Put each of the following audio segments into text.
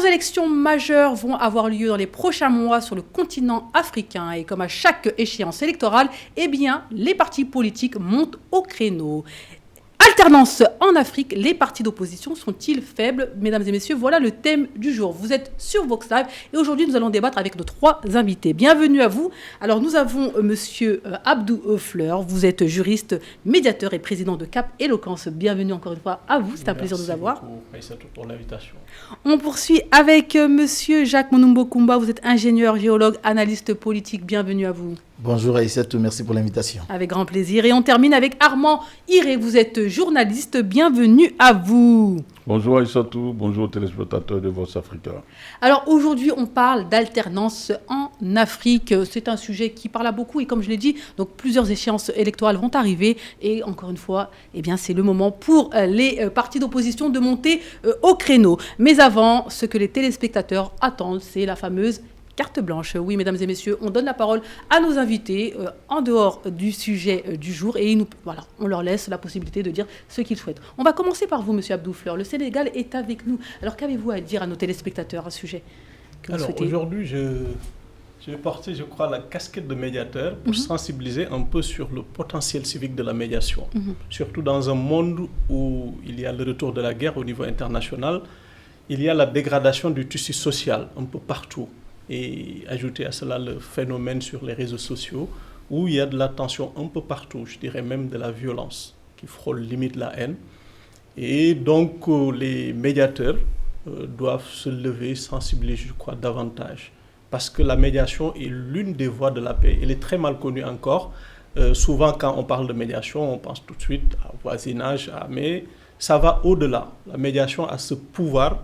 élections majeures vont avoir lieu dans les prochains mois sur le continent africain. Et comme à chaque échéance électorale, eh bien, les partis politiques montent au créneau. Alternance en Afrique, les partis d'opposition sont-ils faibles? Mesdames et messieurs, voilà le thème du jour. Vous êtes sur Vox Live et aujourd'hui, nous allons débattre avec nos 3 invités. Bienvenue à vous. Alors, nous avons monsieur Abdou Fleur. Vous êtes juriste, médiateur et président de Cap Éloquence. Bienvenue encore une fois à vous. C'est un plaisir de vous avoir. Merci beaucoup pour l'invitation. On poursuit avec monsieur Jacques Monumbo Kumba. Vous êtes ingénieur, géologue, analyste politique. Bienvenue à vous. Bonjour Aïssatou, merci pour l'invitation. Avec grand plaisir. Et on termine avec Armand Iré. Vous êtes journaliste. Bienvenue à vous. Bonjour Aïssatou, bonjour téléspectateurs de Vox Africa. Alors aujourd'hui, on parle d'alternance en Afrique. C'est un sujet qui parle à beaucoup et comme je l'ai dit, donc plusieurs échéances électorales vont arriver et encore une fois, eh bien, c'est le moment pour les partis d'opposition de monter au créneau. Mais avant, ce que les téléspectateurs attendent, c'est la fameuse carte blanche. Oui, mesdames et messieurs, on donne la parole à nos invités en dehors du sujet du jour et on leur laisse la possibilité de dire ce qu'ils souhaitent. On va commencer par vous, monsieur Abdou Fleur. Le Sénégal est avec nous. Alors, qu'avez-vous à dire à nos téléspectateurs à ce sujet que vous souhaitez? Aujourd'hui, je vais porter, je crois, la casquette de médiateur pour sensibiliser un peu sur le potentiel civique de la médiation. Surtout dans un monde où il y a le retour de la guerre au niveau international, il y a la dégradation du tissu social un peu partout. Et ajouter à cela le phénomène sur les réseaux sociaux où il y a de la tension un peu partout, je dirais même de la violence qui frôle limite la haine. Et donc les médiateurs doivent se lever, sensibiliser, je crois, davantage. Parce que la médiation est l'une des voies de la paix. Elle est très mal connue encore. Souvent, quand on parle de médiation, on pense tout de suite à voisinage, mais ça va au-delà. La médiation a ce pouvoir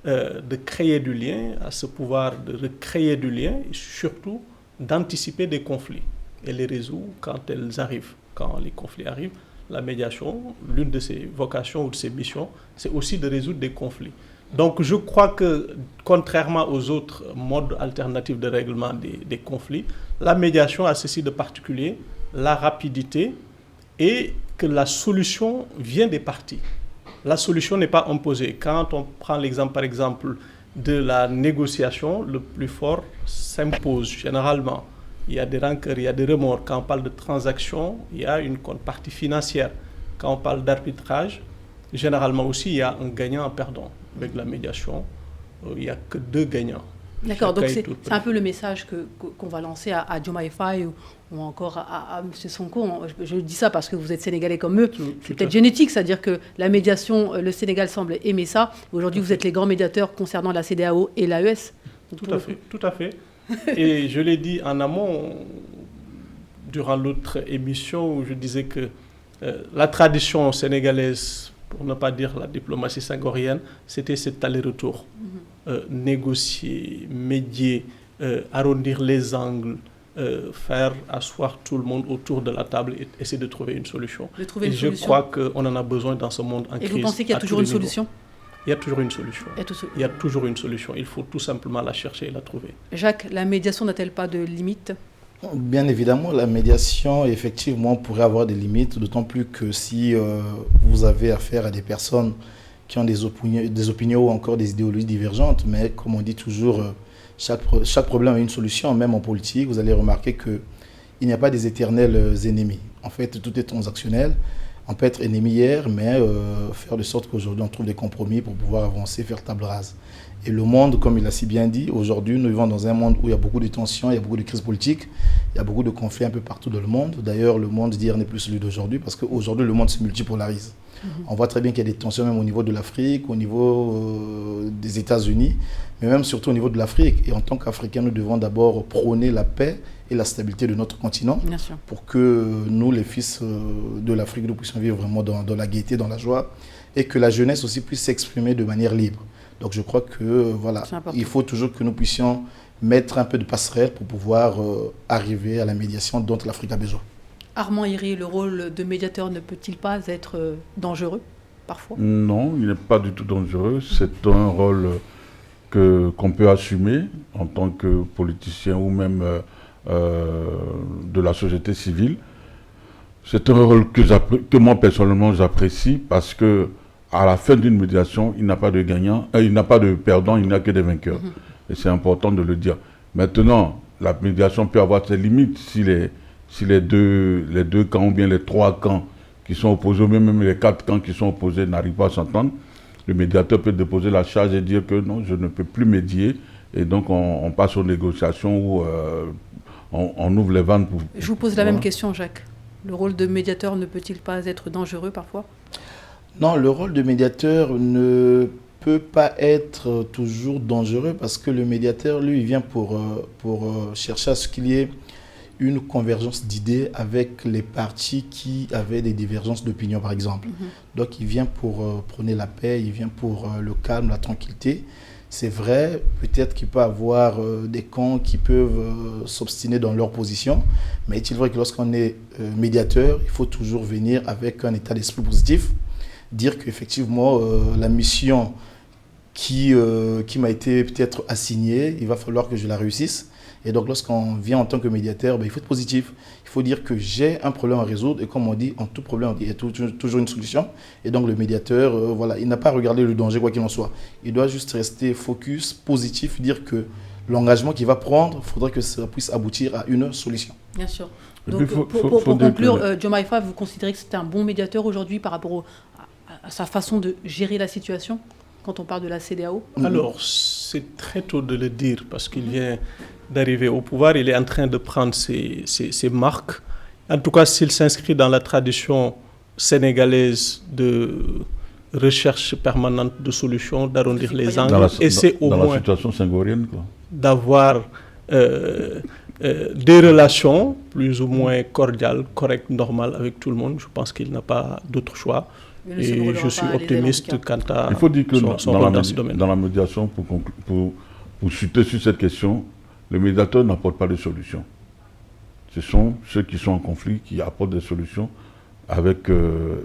de créer du lien, à ce pouvoir de recréer du lien et surtout d'anticiper des conflits et les résoudre quand elles arrivent. Quand les conflits arrivent, la médiation, l'une de ses vocations ou de ses missions, c'est aussi de résoudre des conflits. Donc je crois que, contrairement aux autres modes alternatifs de règlement des conflits, la médiation a ceci de particulier, la rapidité et que la solution vient des parties. La solution n'est pas imposée. Quand on prend l'exemple, par exemple, de la négociation, le plus fort s'impose généralement. Il y a des rancœurs, il y a des remords. Quand on parle de transaction, il y a une contrepartie financière. Quand on parle d'arbitrage, généralement aussi, il y a un gagnant, un perdant. Avec la médiation, il n'y a que 2 gagnants. D'accord, donc c'est un peu le message qu'on va lancer à Diomaye Faye ou encore à M. Sonko. Je dis ça parce que vous êtes sénégalais comme eux. C'est peut-être génétique, c'est-à-dire que la médiation, le Sénégal semble aimer ça. Aujourd'hui, vous êtes les grands médiateurs concernant la CEDEAO et l'AES. Tout à fait. Et je l'ai dit en amont, durant l'autre émission, où je disais que la tradition sénégalaise, pour ne pas dire la diplomatie senghorienne, c'était cet aller-retour. Négocier, médier, arrondir les angles, faire asseoir tout le monde autour de la table et essayer de trouver une solution. Je crois qu'on en a besoin dans ce monde en crise. Et vous pensez qu'il y a toujours une solution ? Il y a toujours une solution. Il y a toujours une solution. Il faut tout simplement la chercher et la trouver. Jacques, la médiation n'a-t-elle pas de limites ? Bien évidemment, la médiation, effectivement, pourrait avoir des limites, d'autant plus que si vous avez affaire à des personnes qui ont des opinions ou encore des idéologies divergentes, mais comme on dit toujours, chaque problème a une solution, même en politique, vous allez remarquer qu'il n'y a pas des éternels ennemis. En fait, tout est transactionnel. On peut être ennemi hier, mais faire de sorte qu'aujourd'hui on trouve des compromis pour pouvoir avancer, faire table rase. Et le monde, comme il a si bien dit, aujourd'hui nous vivons dans un monde où il y a beaucoup de tensions, il y a beaucoup de crises politiques, il y a beaucoup de conflits un peu partout dans le monde. D'ailleurs, le monde d'hier n'est plus celui d'aujourd'hui parce qu'aujourd'hui le monde se multipolarise. On voit très bien qu'il y a des tensions même au niveau de l'Afrique, au niveau des États-Unis, mais même surtout au niveau de l'Afrique. Et en tant qu'Africains, nous devons d'abord prôner la paix et la stabilité de notre continent pour que nous, les fils de l'Afrique, nous puissions vivre vraiment dans la gaieté, dans la joie et que la jeunesse aussi puisse s'exprimer de manière libre. Donc je crois que voilà, il faut toujours que nous puissions mettre un peu de passerelle pour pouvoir arriver à la médiation dont l'Afrique a besoin. Armand Iré, le rôle de médiateur ne peut-il pas être dangereux parfois ? Non, il n'est pas du tout dangereux. C'est un rôle qu'on peut assumer en tant que politicien ou même de la société civile. C'est un rôle que moi personnellement j'apprécie parce que à la fin d'une médiation, il n'a pas de gagnant, il n'a pas de perdant, il n'y a que des vainqueurs. Et c'est important de le dire. Maintenant, la médiation peut avoir ses limites si les deux camps ou bien les 3 camps qui sont opposés, ou même les 4 camps qui sont opposés n'arrivent pas à s'entendre. Le médiateur peut déposer la charge et dire que non, je ne peux plus médier. Et donc, on passe aux négociations où on ouvre les vannes pour... Je vous pose la même question, Jacques. Le rôle de médiateur ne peut-il pas être dangereux parfois ? Non, le rôle de médiateur ne peut pas être toujours dangereux parce que le médiateur, lui, il vient pour chercher à ce qu'il y ait une convergence d'idées avec les partis qui avaient des divergences d'opinion, par exemple. Donc, il vient pour prôner la paix, il vient pour le calme, la tranquillité. C'est vrai, peut-être qu'il peut y avoir des camps qui peuvent s'obstiner dans leur position, mais il est vrai que lorsqu'on est médiateur, il faut toujours venir avec un état d'esprit positif, dire qu'effectivement, la mission qui m'a été peut-être assignée, il va falloir que je la réussisse. Et donc, lorsqu'on vient en tant que médiateur, il faut être positif. Il faut dire que j'ai un problème à résoudre. Et comme on dit, en tout problème, il y a toujours une solution. Et donc, le médiateur, voilà, il n'a pas à regarder le danger, quoi qu'il en soit. Il doit juste rester focus, positif, dire que l'engagement qu'il va prendre, il faudra que ça puisse aboutir à une solution. Bien sûr. Donc, pour conclure, Diomaye Faye, vous considérez que c'est un bon médiateur aujourd'hui par rapport à sa façon de gérer la situation quand on parle de la CEDEAO ? Alors, c'est très tôt de le dire parce qu'il vient d'arriver au pouvoir. Il est en train de prendre ses marques. En tout cas, s'il s'inscrit dans la tradition sénégalaise de recherche permanente de solutions, d'arrondir les angles, essaie au moins la situation senghorienne, quoi, d'avoir des relations plus ou moins cordiales, correctes, normales avec tout le monde. Je pense qu'il n'a pas d'autre choix. Et je suis optimiste quant à il faut dire que son rôle dans ce domaine. Dans la médiation, pour chuter sur cette question, le médiateur n'apporte pas de solution. Ce sont ceux qui sont en conflit qui apportent des solutions avec,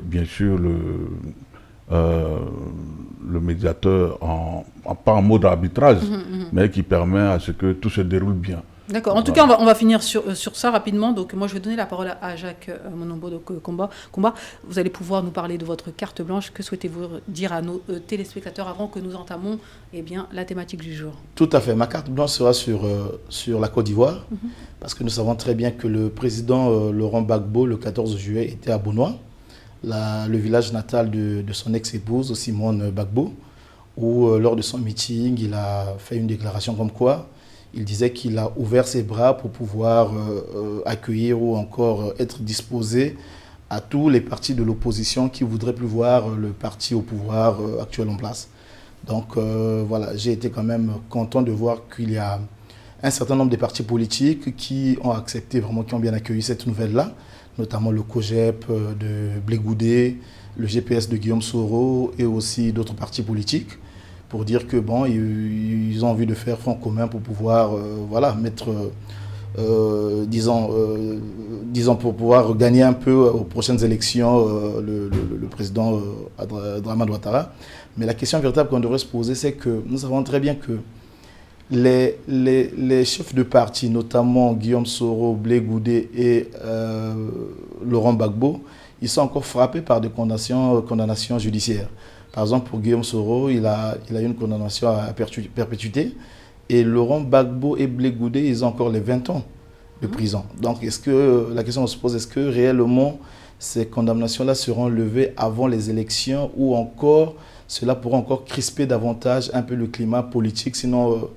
bien sûr, le médiateur, pas en mode arbitrage, mais qui permet à ce que tout se déroule bien. D'accord. En tout cas, on va finir sur ça rapidement. Donc, moi, je vais donner la parole à Jacques Monombo de Combat. Vous allez pouvoir nous parler de votre carte blanche. Que souhaitez-vous dire à nos téléspectateurs avant que nous entamons la thématique du jour ? Tout à fait. Ma carte blanche sera sur la Côte d'Ivoire, parce que nous savons très bien que le président Laurent Gbagbo, le 14 juillet, était à Bonois, le village natal de son ex-épouse, Simone Gbagbo, où, lors de son meeting, il a fait une déclaration comme quoi il disait qu'il a ouvert ses bras pour pouvoir accueillir ou encore être disposé à tous les partis de l'opposition qui voudraient plus voir le parti au pouvoir actuel en place. Donc voilà, j'ai été quand même content de voir qu'il y a un certain nombre de partis politiques qui ont accepté vraiment, qui ont bien accueilli cette nouvelle-là, notamment le COGEP de Blé Goudé, le GPS de Guillaume Soro et aussi d'autres partis politiques, pour dire que bon, ils ont envie de faire front commun pour pouvoir mettre, disons pour pouvoir gagner un peu aux prochaines élections le président Dramane Ouattara. Mais la question véritable qu'on devrait se poser, c'est que nous savons très bien que les chefs de parti, notamment Guillaume Soro, Blé Goudé et Laurent Gbagbo, ils sont encore frappés par des condamnations judiciaires. Par exemple, pour Guillaume Soro, il a eu une condamnation à perpétuité. Et Laurent Gbagbo et Blé Goudé, ils ont encore les 20 ans de prison. Donc, la question se pose, est-ce que réellement ces condamnations-là seront levées avant les élections ou encore cela pourra encore crisper davantage un peu le climat politique, sinon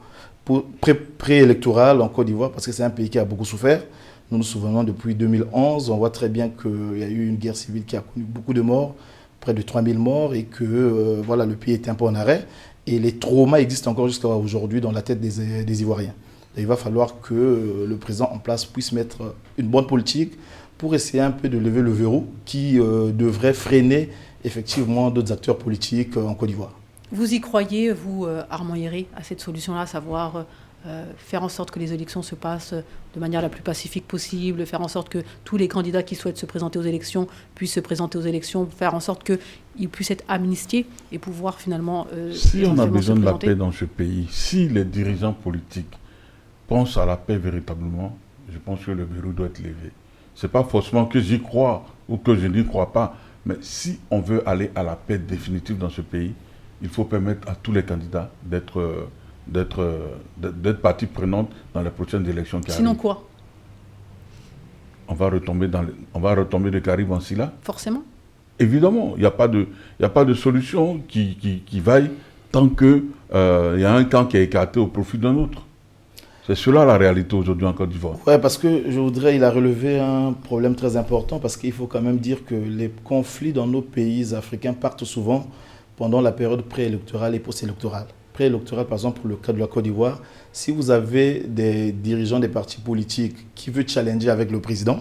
préélectoral en Côte d'Ivoire, parce que c'est un pays qui a beaucoup souffert. Nous nous souvenons, depuis 2011, on voit très bien qu'il y a eu une guerre civile qui a connu beaucoup de morts, près de 3000 morts, et que le pays était un peu en arrêt. Et les traumas existent encore jusqu'à aujourd'hui dans la tête des Ivoiriens. Et il va falloir que le président en place puisse mettre une bonne politique pour essayer un peu de lever le verrou qui devrait freiner effectivement d'autres acteurs politiques en Côte d'Ivoire. Vous y croyez, vous, Armand Yéré, à cette solution-là, à savoir faire en sorte que les élections se passent de manière la plus pacifique possible, faire en sorte que tous les candidats qui souhaitent se présenter aux élections puissent se présenter aux élections, faire en sorte qu'ils puissent être amnistiés et pouvoir finalement si on a besoin de la paix dans ce pays, si les dirigeants politiques pensent à la paix véritablement, je pense que le verrou doit être levé. Ce n'est pas forcément que j'y crois ou que je n'y crois pas, Mais si on veut aller à la paix définitive dans ce pays, il faut permettre à tous les candidats d'être partie prenante dans les prochaines élections qui arrivent. Sinon quoi? On va retomber de Karim en Silla. Forcément. Évidemment, il n'y a pas de solution qui vaille tant qu'il y a un camp qui est écarté au profit d'un autre. C'est cela la réalité aujourd'hui en Côte d'Ivoire. Oui, parce que il a relevé un problème très important, parce qu'il faut quand même dire que les conflits dans nos pays africains partent souvent pendant la période préélectorale et post-électorale. Préélectorale, par exemple, pour le cas de la Côte d'Ivoire, si vous avez des dirigeants des partis politiques qui veulent challenger avec le président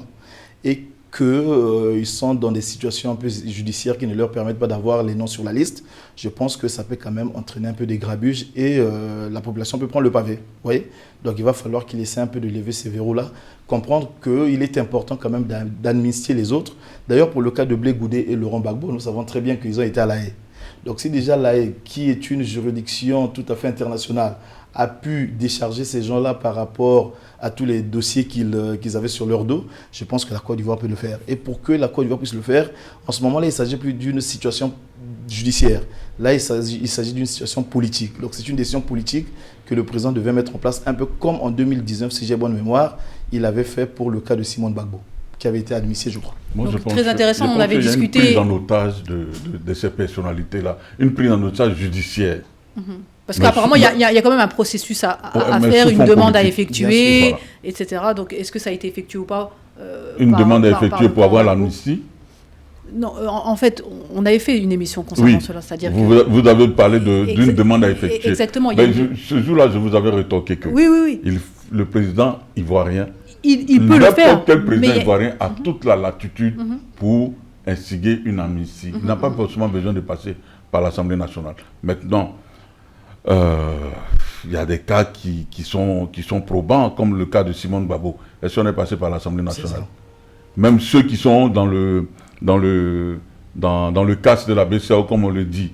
et qu'ils sont dans des situations un peu judiciaires qui ne leur permettent pas d'avoir les noms sur la liste, je pense que ça peut quand même entraîner un peu des grabuges et la population peut prendre le pavé. Vous voyez? Donc il va falloir qu'il essaie un peu de lever ces verrous-là, comprendre qu'il est important quand même d'administrer les autres. D'ailleurs, pour le cas de Blé Goudé et Laurent Gbagbo, nous savons très bien qu'ils ont été à La Haye. Donc si déjà La Haye, qui est une juridiction tout à fait internationale, a pu décharger ces gens-là par rapport à tous les dossiers qu'ils avaient sur leur dos, je pense que la Côte d'Ivoire peut le faire. Et pour que la Côte d'Ivoire puisse le faire, en ce moment-là, il ne s'agit plus d'une situation judiciaire. Là, il s'agit d'une situation politique. Donc c'est une décision politique que le président devait mettre en place, un peu comme en 2019, si j'ai bonne mémoire, il avait fait pour le cas de Simone Gbagbo, qui avait été admissible, je crois. Moi, donc, très intéressant, on avait discuté. Une prise en otage de ces personnalités-là, une prise en otage judiciaire. Parce qu'apparemment, il y a quand même un processus à faire, une demande à effectuer, voilà. Etc. Donc, est-ce que ça a été effectué ou pas une demande à effectuer pour avoir l'amnistie? Non, en fait, on avait fait une émission concernant cela. C'est-à-dire vous avez parlé d'une demande à effectuer. Exactement. Ce jour-là, je vous avais rétorqué que le président ivoirien, il peut le faire. N'importe quel président ivoirien a toute la latitude pour instiguer une amnistie. Il n'a pas forcément besoin de passer par l'Assemblée nationale. Maintenant, il y a des cas qui sont probants, comme le cas de Simone Gbagbo. Est-ce qu'on est passé par l'Assemblée nationale? Même ceux qui sont dans le casse de la BCAO, comme on le dit,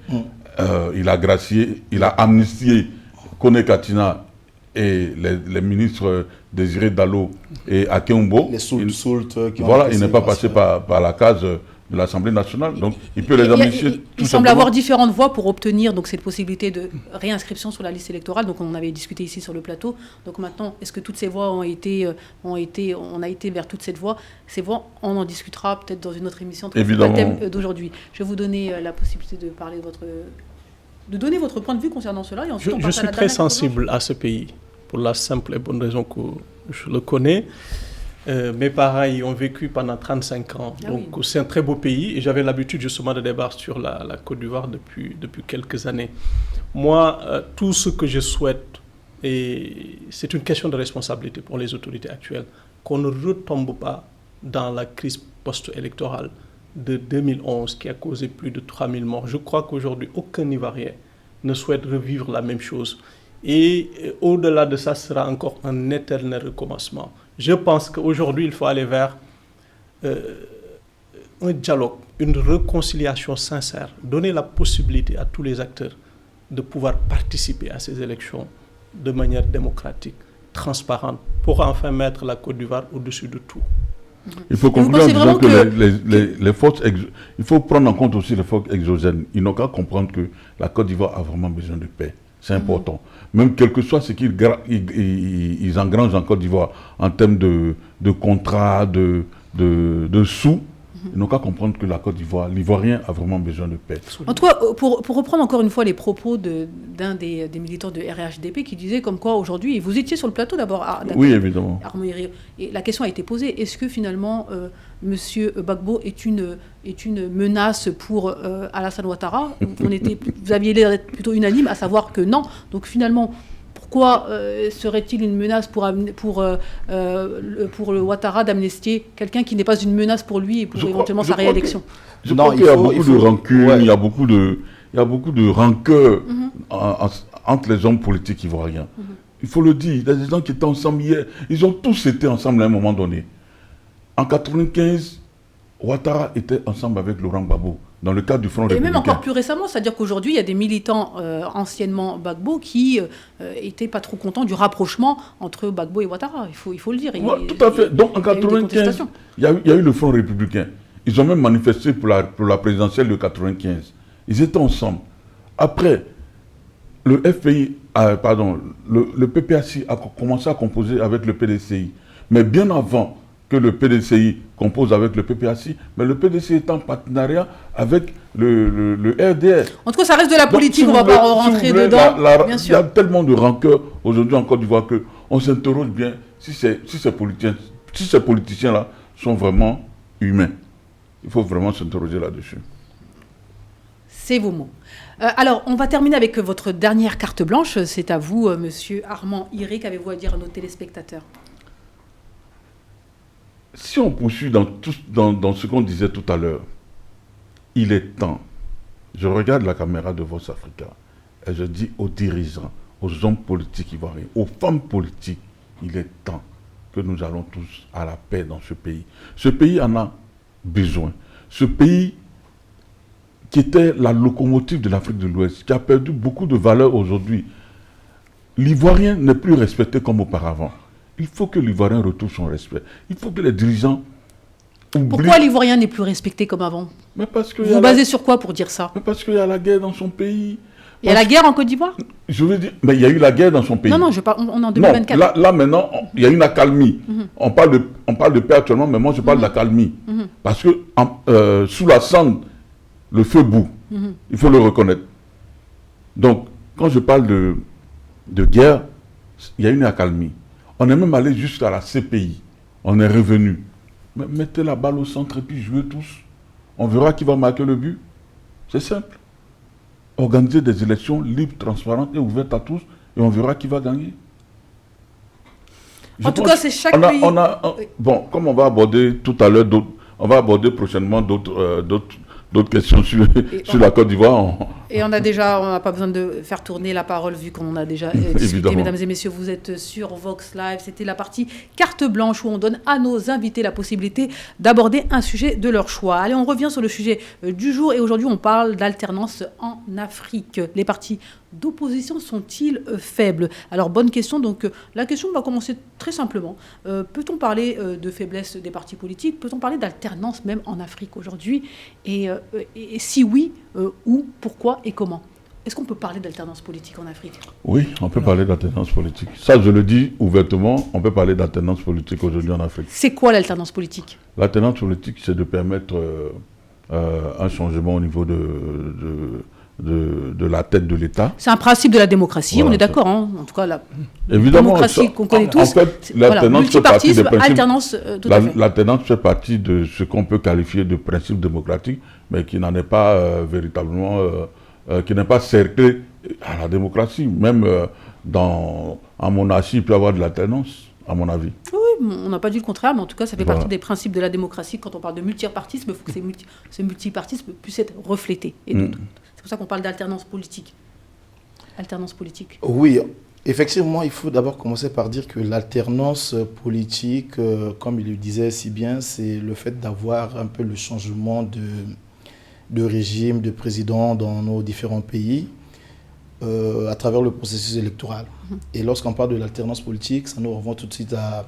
il a gracié, il a amnistié Kone Katina et les ministres Désiré Dallo et Akeumbo. Les Soult voilà, il n'est pas passé par la case de l'Assemblée nationale, donc il peut les amnistier. Il semble avoir différentes voies pour obtenir donc, cette possibilité de réinscription sur la liste électorale. Donc on en avait discuté ici sur le plateau. Donc maintenant, est-ce que toutes ces voies on a été vers toutes ces voies? Ces voies, on en discutera peut-être dans une autre émission. Évidemment. Le thème d'aujourd'hui. Je vais vous donner la possibilité de parler de donner votre point de vue concernant cela. Et ensuite, je suis très sensible à ce pays, pour la simple et bonne raison que je le connais. Mes parents y ont vécu pendant 35 ans. Donc c'est un très beau pays et j'avais l'habitude justement de débattre sur la Côte d'Ivoire depuis quelques années. Moi, tout ce que je souhaite, et c'est une question de responsabilité pour les autorités actuelles, qu'on ne retombe pas dans la crise post-électorale de 2011 qui a causé plus de 3000 morts. Je crois qu'aujourd'hui, aucun Ivoirien ne souhaite revivre la même chose. Et au-delà de ça, ce sera encore un éternel recommencement. Je pense qu'aujourd'hui, il faut aller vers un dialogue, une réconciliation sincère, donner la possibilité à tous les acteurs de pouvoir participer à ces élections de manière démocratique, transparente, pour enfin mettre la Côte d'Ivoire au-dessus de tout. Il faut conclure en disant que les forces il faut prendre en compte aussi les forces exogènes. Ils n'ont qu'à comprendre que la Côte d'Ivoire a vraiment besoin de paix. C'est important. Même quel que soit ce qu'ils engrangent en Côte d'Ivoire en termes de contrats, de sous, ils n'ont qu'à comprendre que la Côte d'Ivoire, l'Ivoirien a vraiment besoin de paix. En tout cas, pour reprendre encore une fois les propos d'un des militants de RHDP qui disait comme quoi aujourd'hui, et vous étiez sur le plateau d'abord. Oui, évidemment. Et la question a été posée, est-ce que finalement M. Gbagbo est une menace pour Alassane Ouattara? Vous aviez l'air d'être plutôt unanime à savoir que non. Donc finalement, pourquoi serait-il une menace pour le Ouattara d'amnistier quelqu'un qui n'est pas une menace pour lui et pour éventuellement sa réélection? Je crois qu'il y a beaucoup de rancune, il y a beaucoup de rancœur entre les hommes politiques ivoiriens. Il faut le dire, il y a des gens qui étaient ensemble hier, ils ont tous été ensemble à un moment donné. En 1995, Ouattara était ensemble avec Laurent Gbagbo dans le cadre du Front républicain. Et même encore plus récemment, c'est-à-dire qu'aujourd'hui, il y a des militants anciennement Gbagbo qui n'étaient pas trop contents du rapprochement entre Gbagbo et Ouattara, il faut le dire. Tout à fait. Donc en 1995, il y a eu le Front républicain. Ils ont même manifesté pour la présidentielle de 95. Ils étaient ensemble. Après, le PPACI a commencé à composer avec le PDCI. Mais bien avant que le PDCI compose avec le PPACI, mais le PDCI est en partenariat avec le RDR. En tout cas, ça reste de la politique, on ne va pas rentrer dedans. Bien sûr. Il y a tellement de rancœur aujourd'hui en Côte d'Ivoire qu'on s'interroge bien si ces politiciens-là sont vraiment humains. Il faut vraiment s'interroger là-dessus. C'est vos mots. Alors, on va terminer avec votre dernière carte blanche. C'est à vous, monsieur Armand Hiré. Qu'avez-vous à dire à nos téléspectateurs? Si on poursuit dans ce qu'on disait tout à l'heure, il est temps. Je regarde la caméra de Vox Africa et je dis aux dirigeants, aux hommes politiques ivoiriens, aux femmes politiques, il est temps que nous allons tous à la paix dans ce pays. Ce pays en a besoin. Ce pays qui était la locomotive de l'Afrique de l'Ouest, qui a perdu beaucoup de valeur aujourd'hui. L'Ivoirien n'est plus respecté comme auparavant. Il faut que l'Ivoirien retrouve son respect. Il faut que les dirigeants oublient... Pourquoi l'Ivoirien n'est plus respecté comme avant? Mais parce que vous basez sur quoi pour dire ça? Mais parce qu'il y a la guerre dans son pays. Il y a la guerre en Côte d'Ivoire? Je veux dire, mais il y a eu la guerre dans son pays. Non, on est en 2024. Non, là maintenant, il y a une accalmie. On parle de paix actuellement, mais moi je parle d'accalmie. Parce que sous la cendre, le feu bout. Il faut le reconnaître. Donc, quand je parle de guerre, il y a une accalmie. On est même allé jusqu'à la CPI. On est revenu. Mais mettez la balle au centre et puis jouez tous. On verra qui va marquer le but. C'est simple. Organiser des élections libres, transparentes et ouvertes à tous et on verra qui va gagner. En tout cas, c'est chaque pays... Bon, comme on va aborder tout à l'heure, on va aborder prochainement d'autres questions sur la Côte d'Ivoire. Et on n'a pas besoin de faire tourner la parole vu qu'on a déjà discuté. Mesdames et messieurs, vous êtes sur Vox Live. C'était la partie carte blanche où on donne à nos invités la possibilité d'aborder un sujet de leur choix. Allez, on revient sur le sujet du jour et aujourd'hui on parle d'alternance en Afrique. Les partis d'opposition sont-ils faibles? Alors, bonne question. Donc, la question va commencer très simplement. Peut-on parler de faiblesse des partis politiques? Peut-on parler d'alternance même en Afrique aujourd'hui? Et si oui, où, pourquoi et comment? Est-ce qu'on peut parler d'alternance politique en Afrique? Oui, on peut parler d'alternance politique. Ça, je le dis ouvertement, on peut parler d'alternance politique aujourd'hui en Afrique. C'est quoi l'alternance politique? L'alternance politique, c'est de permettre un changement au niveau de la tête de l'État. C'est un principe de la démocratie, voilà, on est d'accord. Hein, en tout cas, la démocratie qu'on connaît tous. En fait, l'alternance fait partie des principes. L'alternance fait partie de ce qu'on peut qualifier de principe démocratique, mais qui n'en est pas véritablement, qui n'est pas cerclé à la démocratie. Même en monarchie, il peut y avoir de l'alternance, à mon avis. Oui, on n'a pas dit le contraire, mais en tout cas, ça fait partie des principes de la démocratie. Quand on parle de multipartisme, il faut que ce multipartisme puisse être reflété. Et c'est pour ça qu'on parle d'alternance politique. Alternance politique. Oui, effectivement, il faut d'abord commencer par dire que l'alternance politique, comme il le disait si bien, c'est le fait d'avoir un peu le changement de régime, de président dans nos différents pays à travers le processus électoral. Et lorsqu'on parle de l'alternance politique, ça nous renvoie tout de suite à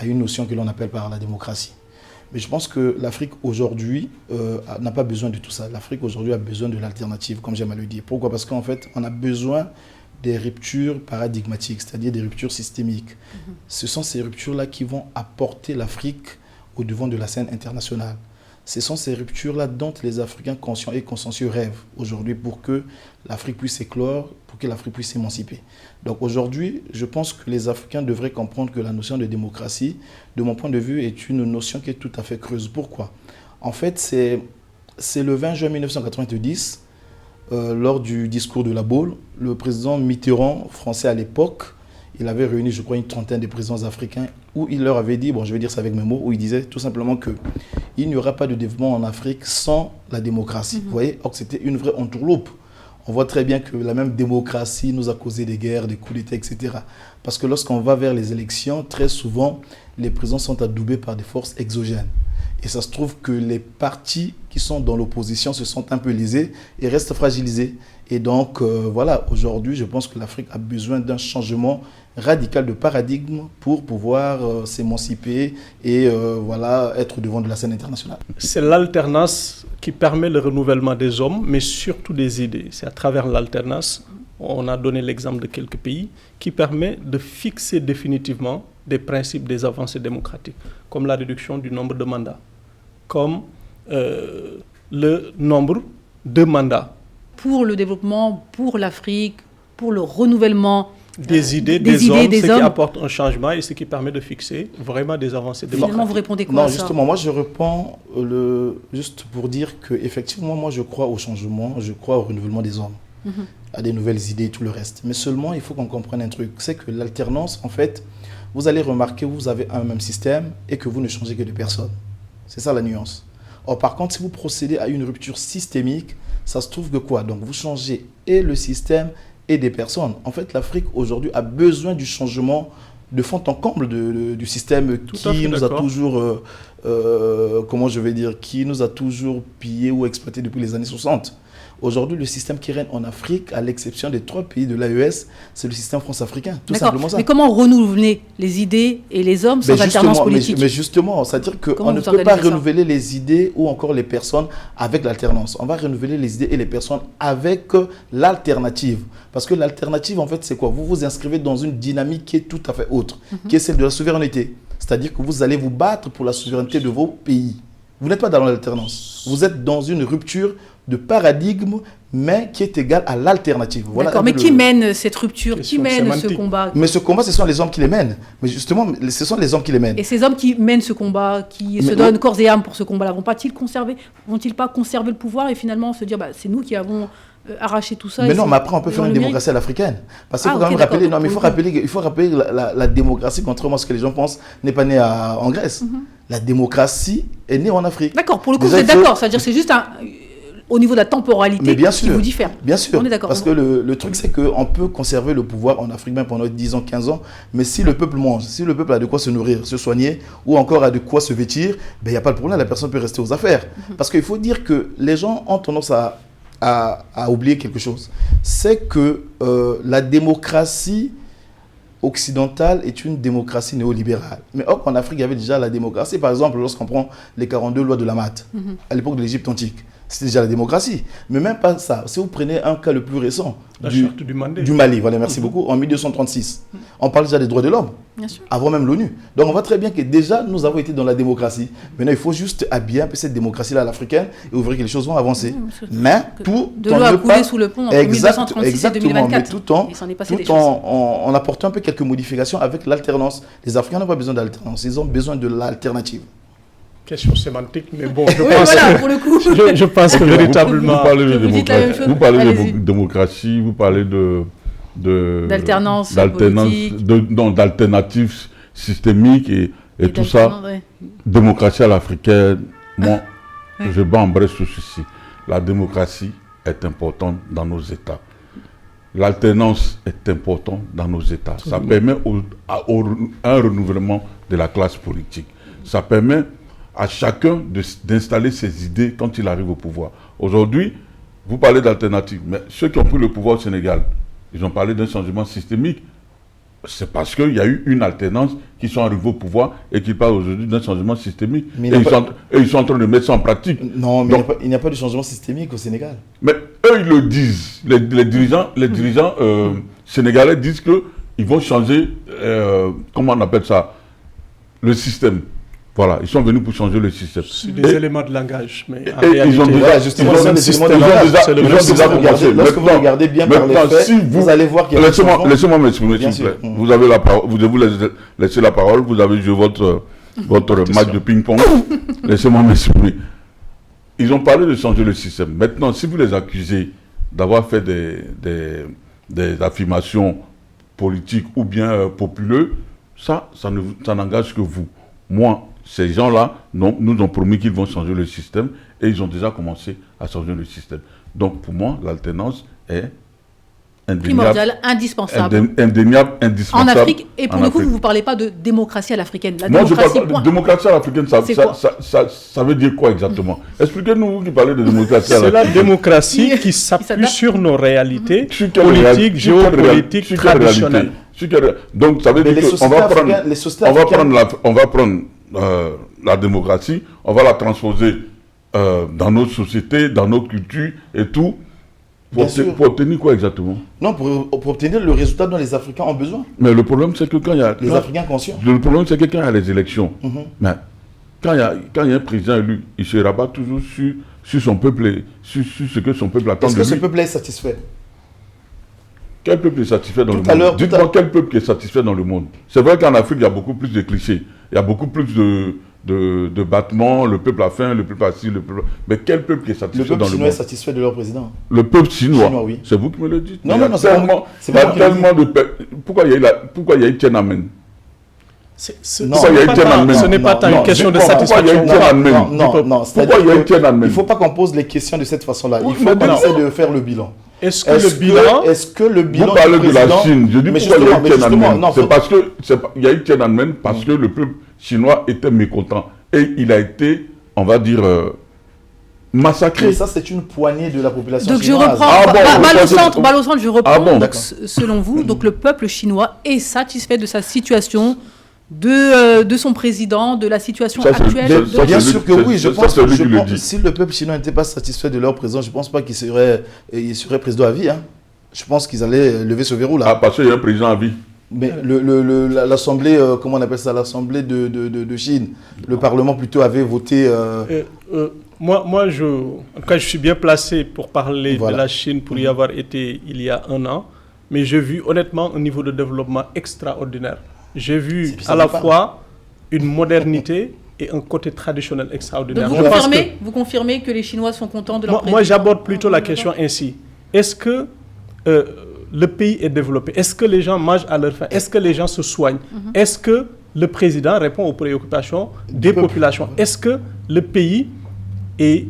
une notion que l'on appelle par la démocratie. Mais je pense que l'Afrique aujourd'hui n'a pas besoin de tout ça. L'Afrique aujourd'hui a besoin de l'alternative, comme j'aime à le dire. Pourquoi? Parce qu'en fait, on a besoin des ruptures paradigmatiques, c'est-à-dire des ruptures systémiques. Ce sont ces ruptures-là qui vont apporter l'Afrique au devant de la scène internationale. Ce sont ces ruptures-là dont les Africains conscients et consensueux rêvent aujourd'hui pour que l'Afrique puisse éclore, pour que l'Afrique puisse s'émanciper. Donc aujourd'hui, je pense que les Africains devraient comprendre que la notion de démocratie, de mon point de vue, est une notion qui est tout à fait creuse. Pourquoi? En fait, c'est le 20 juin 1990, lors du discours de la Baule, le président Mitterrand, français à l'époque, il avait réuni, je crois, une trentaine de présidents africains où il leur avait dit, bon, je vais dire ça avec mes mots, où il disait tout simplement qu'il n'y aura pas de développement en Afrique sans la démocratie. Vous voyez, or c'était une vraie entourloupe. On voit très bien que la même démocratie nous a causé des guerres, des coups d'État, etc. Parce que lorsqu'on va vers les élections, très souvent, les présidents sont adoubés par des forces exogènes. Et ça se trouve que les partis qui sont dans l'opposition se sont un peu lésés et restent fragilisés. Et donc, voilà, aujourd'hui, je pense que l'Afrique a besoin d'un changement radical de paradigme pour pouvoir s'émanciper et voilà, être devant de la scène internationale. C'est l'alternance qui permet le renouvellement des hommes, mais surtout des idées. C'est à travers l'alternance, on a donné l'exemple de quelques pays, qui permet de fixer définitivement des principes des avancées démocratiques, comme la réduction du nombre de mandats, comme le nombre de mandats. Pour le développement, pour l'Afrique, pour le renouvellement des idées, des hommes, ce qui apporte un changement et ce qui permet de fixer vraiment des avancées démocratiques. Finalement, vous répondez quoi à ça? Non, justement, moi je réponds juste pour dire que effectivement, moi je crois au changement, je crois au renouvellement des hommes, à des nouvelles idées et tout le reste. Mais seulement, il faut qu'on comprenne un truc, c'est que l'alternance, en fait, vous allez remarquer que vous avez un même système et que vous ne changez que de personne. C'est ça la nuance. Or, par contre, si vous procédez à une rupture systémique, ça se trouve que quoi? Donc, vous changez et le système et des personnes. En fait, l'Afrique, aujourd'hui, a besoin du changement de fond en comble du système qui nous a toujours, comment je vais dire, qui nous a toujours pillé ou exploité depuis les années 60. Aujourd'hui, le système qui règne en Afrique, à l'exception des 3 pays de l'AES, c'est le système france-africain. Tout simplement ça. Mais comment renouveler les idées et les hommes sans alternance politique? Mais justement, c'est-à-dire qu'on ne peut pas renouveler les idées ou encore les personnes avec l'alternance. On va renouveler les idées et les personnes avec l'alternative. Parce que l'alternative, en fait, c'est quoi? Vous vous inscrivez dans une dynamique qui est tout à fait autre, qui est celle de la souveraineté. C'est-à-dire que vous allez vous battre pour la souveraineté de vos pays. Vous n'êtes pas dans l'alternance. Vous êtes dans une rupture de paradigme, mais qui est égale à l'alternative. Voilà. D'accord, mais qui mène cette rupture? Qui mène ce combat? Mais ce combat, ce sont les hommes qui les mènent. Mais justement, ce sont les hommes qui les mènent. Et ces hommes qui mènent ce combat, qui se donnent corps et âme pour ce combat-là, vont-ils pas conserver le pouvoir et finalement se dire, bah, c'est nous qui avons arraché tout ça? Mais non, mais après, on peut faire une démocratie à l'africaine. Parce qu'il faut quand même rappeler, non, mais il faut rappeler la démocratie, contrairement à ce que les gens pensent, n'est pas née en Grèce. La démocratie est née en Afrique. D'accord, pour le coup, vous êtes d'accord. C'est-à-dire que c'est juste au niveau de la temporalité qui vous diffère. Bien sûr, on est d'accord. Parce que le truc, c'est qu'on peut conserver le pouvoir en Afrique même pendant 10 ans, 15 ans, mais si le peuple mange, si le peuple a de quoi se nourrir, se soigner, ou encore a de quoi se vêtir, ben, il n'y a pas de problème, la personne peut rester aux affaires. Parce qu'il faut dire que les gens ont tendance à oublier quelque chose. C'est que la démocratie occidentale est une démocratie néolibérale. Mais hop, en Afrique, il y avait déjà la démocratie. Par exemple, lorsqu'on prend les 42 lois de Lamate, à l'époque de l'Égypte antique, c'était déjà la démocratie. Mais même pas ça. Si vous prenez un cas le plus récent, du Mali, voilà, merci beaucoup, en 1236, on parle déjà des droits de l'homme, avant même l'ONU. Donc on voit très bien que déjà, nous avons été dans la démocratie. Maintenant, il faut juste habiller un peu cette démographie-là à l'africaine et ouvrir que les choses vont avancer. Mais tout de l'eau a coulé sous le pont entre 1236 et 2024. Mais tout en apportant un peu quelques modifications avec l'alternance. Les Africains n'ont pas besoin d'alternance, ils ont besoin de l'alternative. Question sémantique, mais bon, je pense que véritablement... Vous parlez de démocratie, vous parlez d'alternance d'alternatives systémiques et tout ça. Ouais. Démocratie à l'africaine, moi, je bats en brèche sur ceci. La démocratie est importante dans nos États. L'alternance est importante dans nos États. Ça permet un renouvellement de la classe politique. Ça permet à chacun d'installer ses idées quand il arrive au pouvoir. Aujourd'hui, vous parlez d'alternatives, mais ceux qui ont pris le pouvoir au Sénégal, ils ont parlé d'un changement systémique. C'est parce qu'il y a eu une alternance qui sont arrivés au pouvoir et qui parlent aujourd'hui d'un changement systémique. Et ils sont en train de mettre ça en pratique. Non, mais il n'y a pas de changement systémique au Sénégal. Mais eux, ils le disent. Les dirigeants sénégalais disent qu'ils vont changer, comment on appelle ça, le système. Voilà, ils sont venus pour changer le système. C'est des éléments de langage. Mais ils ont déjà, justement, lorsque vous regardez bien par les faits, vous allez voir qu'il y a Laissez-moi m'exprimer, s'il vous plaît. Vous avez la parole, vous laissez la parole, vous avez joué votre match de ping-pong. Laissez-moi m'exprimer. Ils ont parlé de changer le système. Maintenant, si vous les accusez d'avoir fait des affirmations politiques ou bien populeuses, ça n'engage que vous. Moi, ces gens-là nous ont promis qu'ils vont changer le système et ils ont déjà commencé à changer le système. Donc pour moi, l'alternance est primordial, indispensable. Indéniable, indispensable. En Afrique, et pour le coup, vous ne parlez pas de démocratie à l'africaine. La Non, démocratie, je parle pas de démocratie à l'africaine, ça veut dire quoi exactement? Expliquez-nous, vous qui parlez de démocratie à l'africaine. C'est la démocratie qui s'appuie sur nos réalités politiques, géopolitiques, traditionnelles. Donc, ça veut dire qu'on va prendre la démocratie, on va la transposer dans notre société, dans notre culture et tout. Pour obtenir quoi exactement? Non, pour obtenir le résultat dont les Africains ont besoin. Mais le problème, c'est que quand il y a... Les Africains conscients. Le problème, c'est que quand il y a les élections, mais quand il y a un président élu, il se rabat toujours sur son peuple, et sur ce que son peuple attend de lui. Est-ce que ce peuple est satisfait? Quel peuple est satisfait dans le monde? Dites-moi quel peuple est satisfait dans le monde. C'est vrai qu'en Afrique, il y a beaucoup plus de clichés. Il y a beaucoup plus de battements, le peuple a faim, le peuple a ci, le peuple... Mais quel peuple est satisfait dans le monde? Le peuple chinois est satisfait de leur président. Le peuple chinois, oui. C'est vous qui me le dites. Non, c'est tellement de... Pourquoi il y a eu Tiananmen? Ce n'est pas tant une question de satisfaction. Non, il ne faut pas qu'on pose les questions de cette façon-là. Il faut qu'on essaie de faire le bilan. Est-ce que le bilan vous parlez de la Chine, je dis pourquoi il y a eu Tiananmen. C'est parce qu'il y a eu Tiananmen parce que le peuple chinois était mécontent. Et il a été, on va dire, massacré. Mais ça, c'est une poignée de la population donc chinoise. Je reprends, balle au centre, je reprends. Donc, selon vous, donc, le peuple chinois est satisfait de sa situation, de son président, de la situation actuelle. Bien sûr que oui, je pense que si le peuple chinois n'était pas satisfait de leur président, je ne pense pas qu'il serait président à vie. Hein. Je pense qu'ils allaient lever ce verrou-là. Ah, parce qu'il y a un président à vie. Mais l'Assemblée, comment on appelle ça, l'Assemblée de Chine, le Parlement plutôt avait voté... Moi, en tout cas, je suis bien placé pour parler de la Chine, pour y avoir été il y a un an. Mais j'ai vu honnêtement un niveau de développement extraordinaire. J'ai vu à la fois une modernité et un côté traditionnel extraordinaire. Donc vous confirmez que les Chinois sont contents de leur président? Moi, j'aborde plutôt la question ainsi. Est-ce que le pays est développé? Est-ce que les gens mangent à leur faim? Est-ce que les gens se soignent? Est-ce que le président répond aux préoccupations des populations? Est-ce que le pays est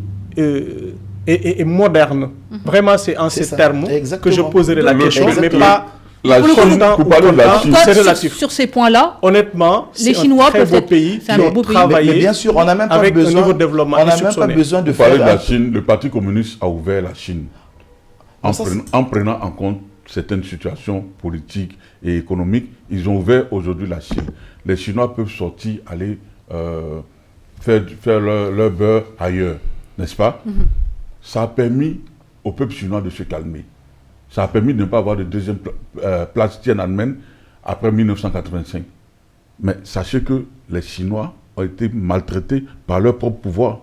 moderne? Vraiment, c'est en ces termes que je poserai la question, mais pas... C'est relatif. Sur ces points-là, honnêtement, les Chinois peuvent être pays qui ont travaillé. Mais bien sûr, on n'a même pas besoin de faire... la Chine, le Parti communiste a ouvert la Chine en prenant en compte certaines situations politiques et économiques. Ils ont ouvert aujourd'hui la Chine. Les Chinois peuvent sortir, aller faire leur beurre ailleurs, n'est-ce pas? Ça a permis au peuple chinois de se calmer. Ça a permis de ne pas avoir de deuxième place Tiananmen après 1985. Mais sachez que les Chinois ont été maltraités par leur propre pouvoir.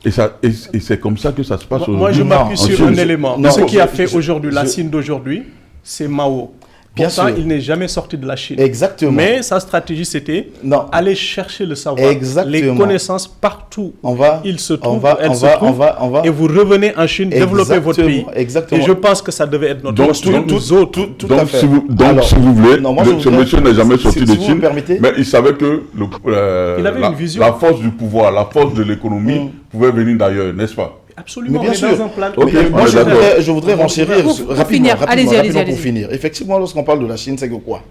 Et c'est comme ça que ça se passe aujourd'hui. Moi, je m'appuie sur un élément. Ce qui a fait aujourd'hui la Chine d'aujourd'hui, c'est Mao. Pourtant, il n'est jamais sorti de la Chine. Exactement. Mais sa stratégie, c'était aller chercher le savoir, les connaissances partout où il se trouve, et vous revenez en Chine, développer votre pays. Exactement. Et je pense que ça devait être notre posture. Donc, si vous voulez, ce monsieur n'est jamais sorti de Chine, mais il savait que la force du pouvoir, la force de l'économie pouvait venir d'ailleurs, n'est-ce pas? Absolument, mais bien sûr. Dans un plan moi, je voudrais renchérir rapidement pour finir. Effectivement, lorsqu'on parle de la Chine, c'est que quoi?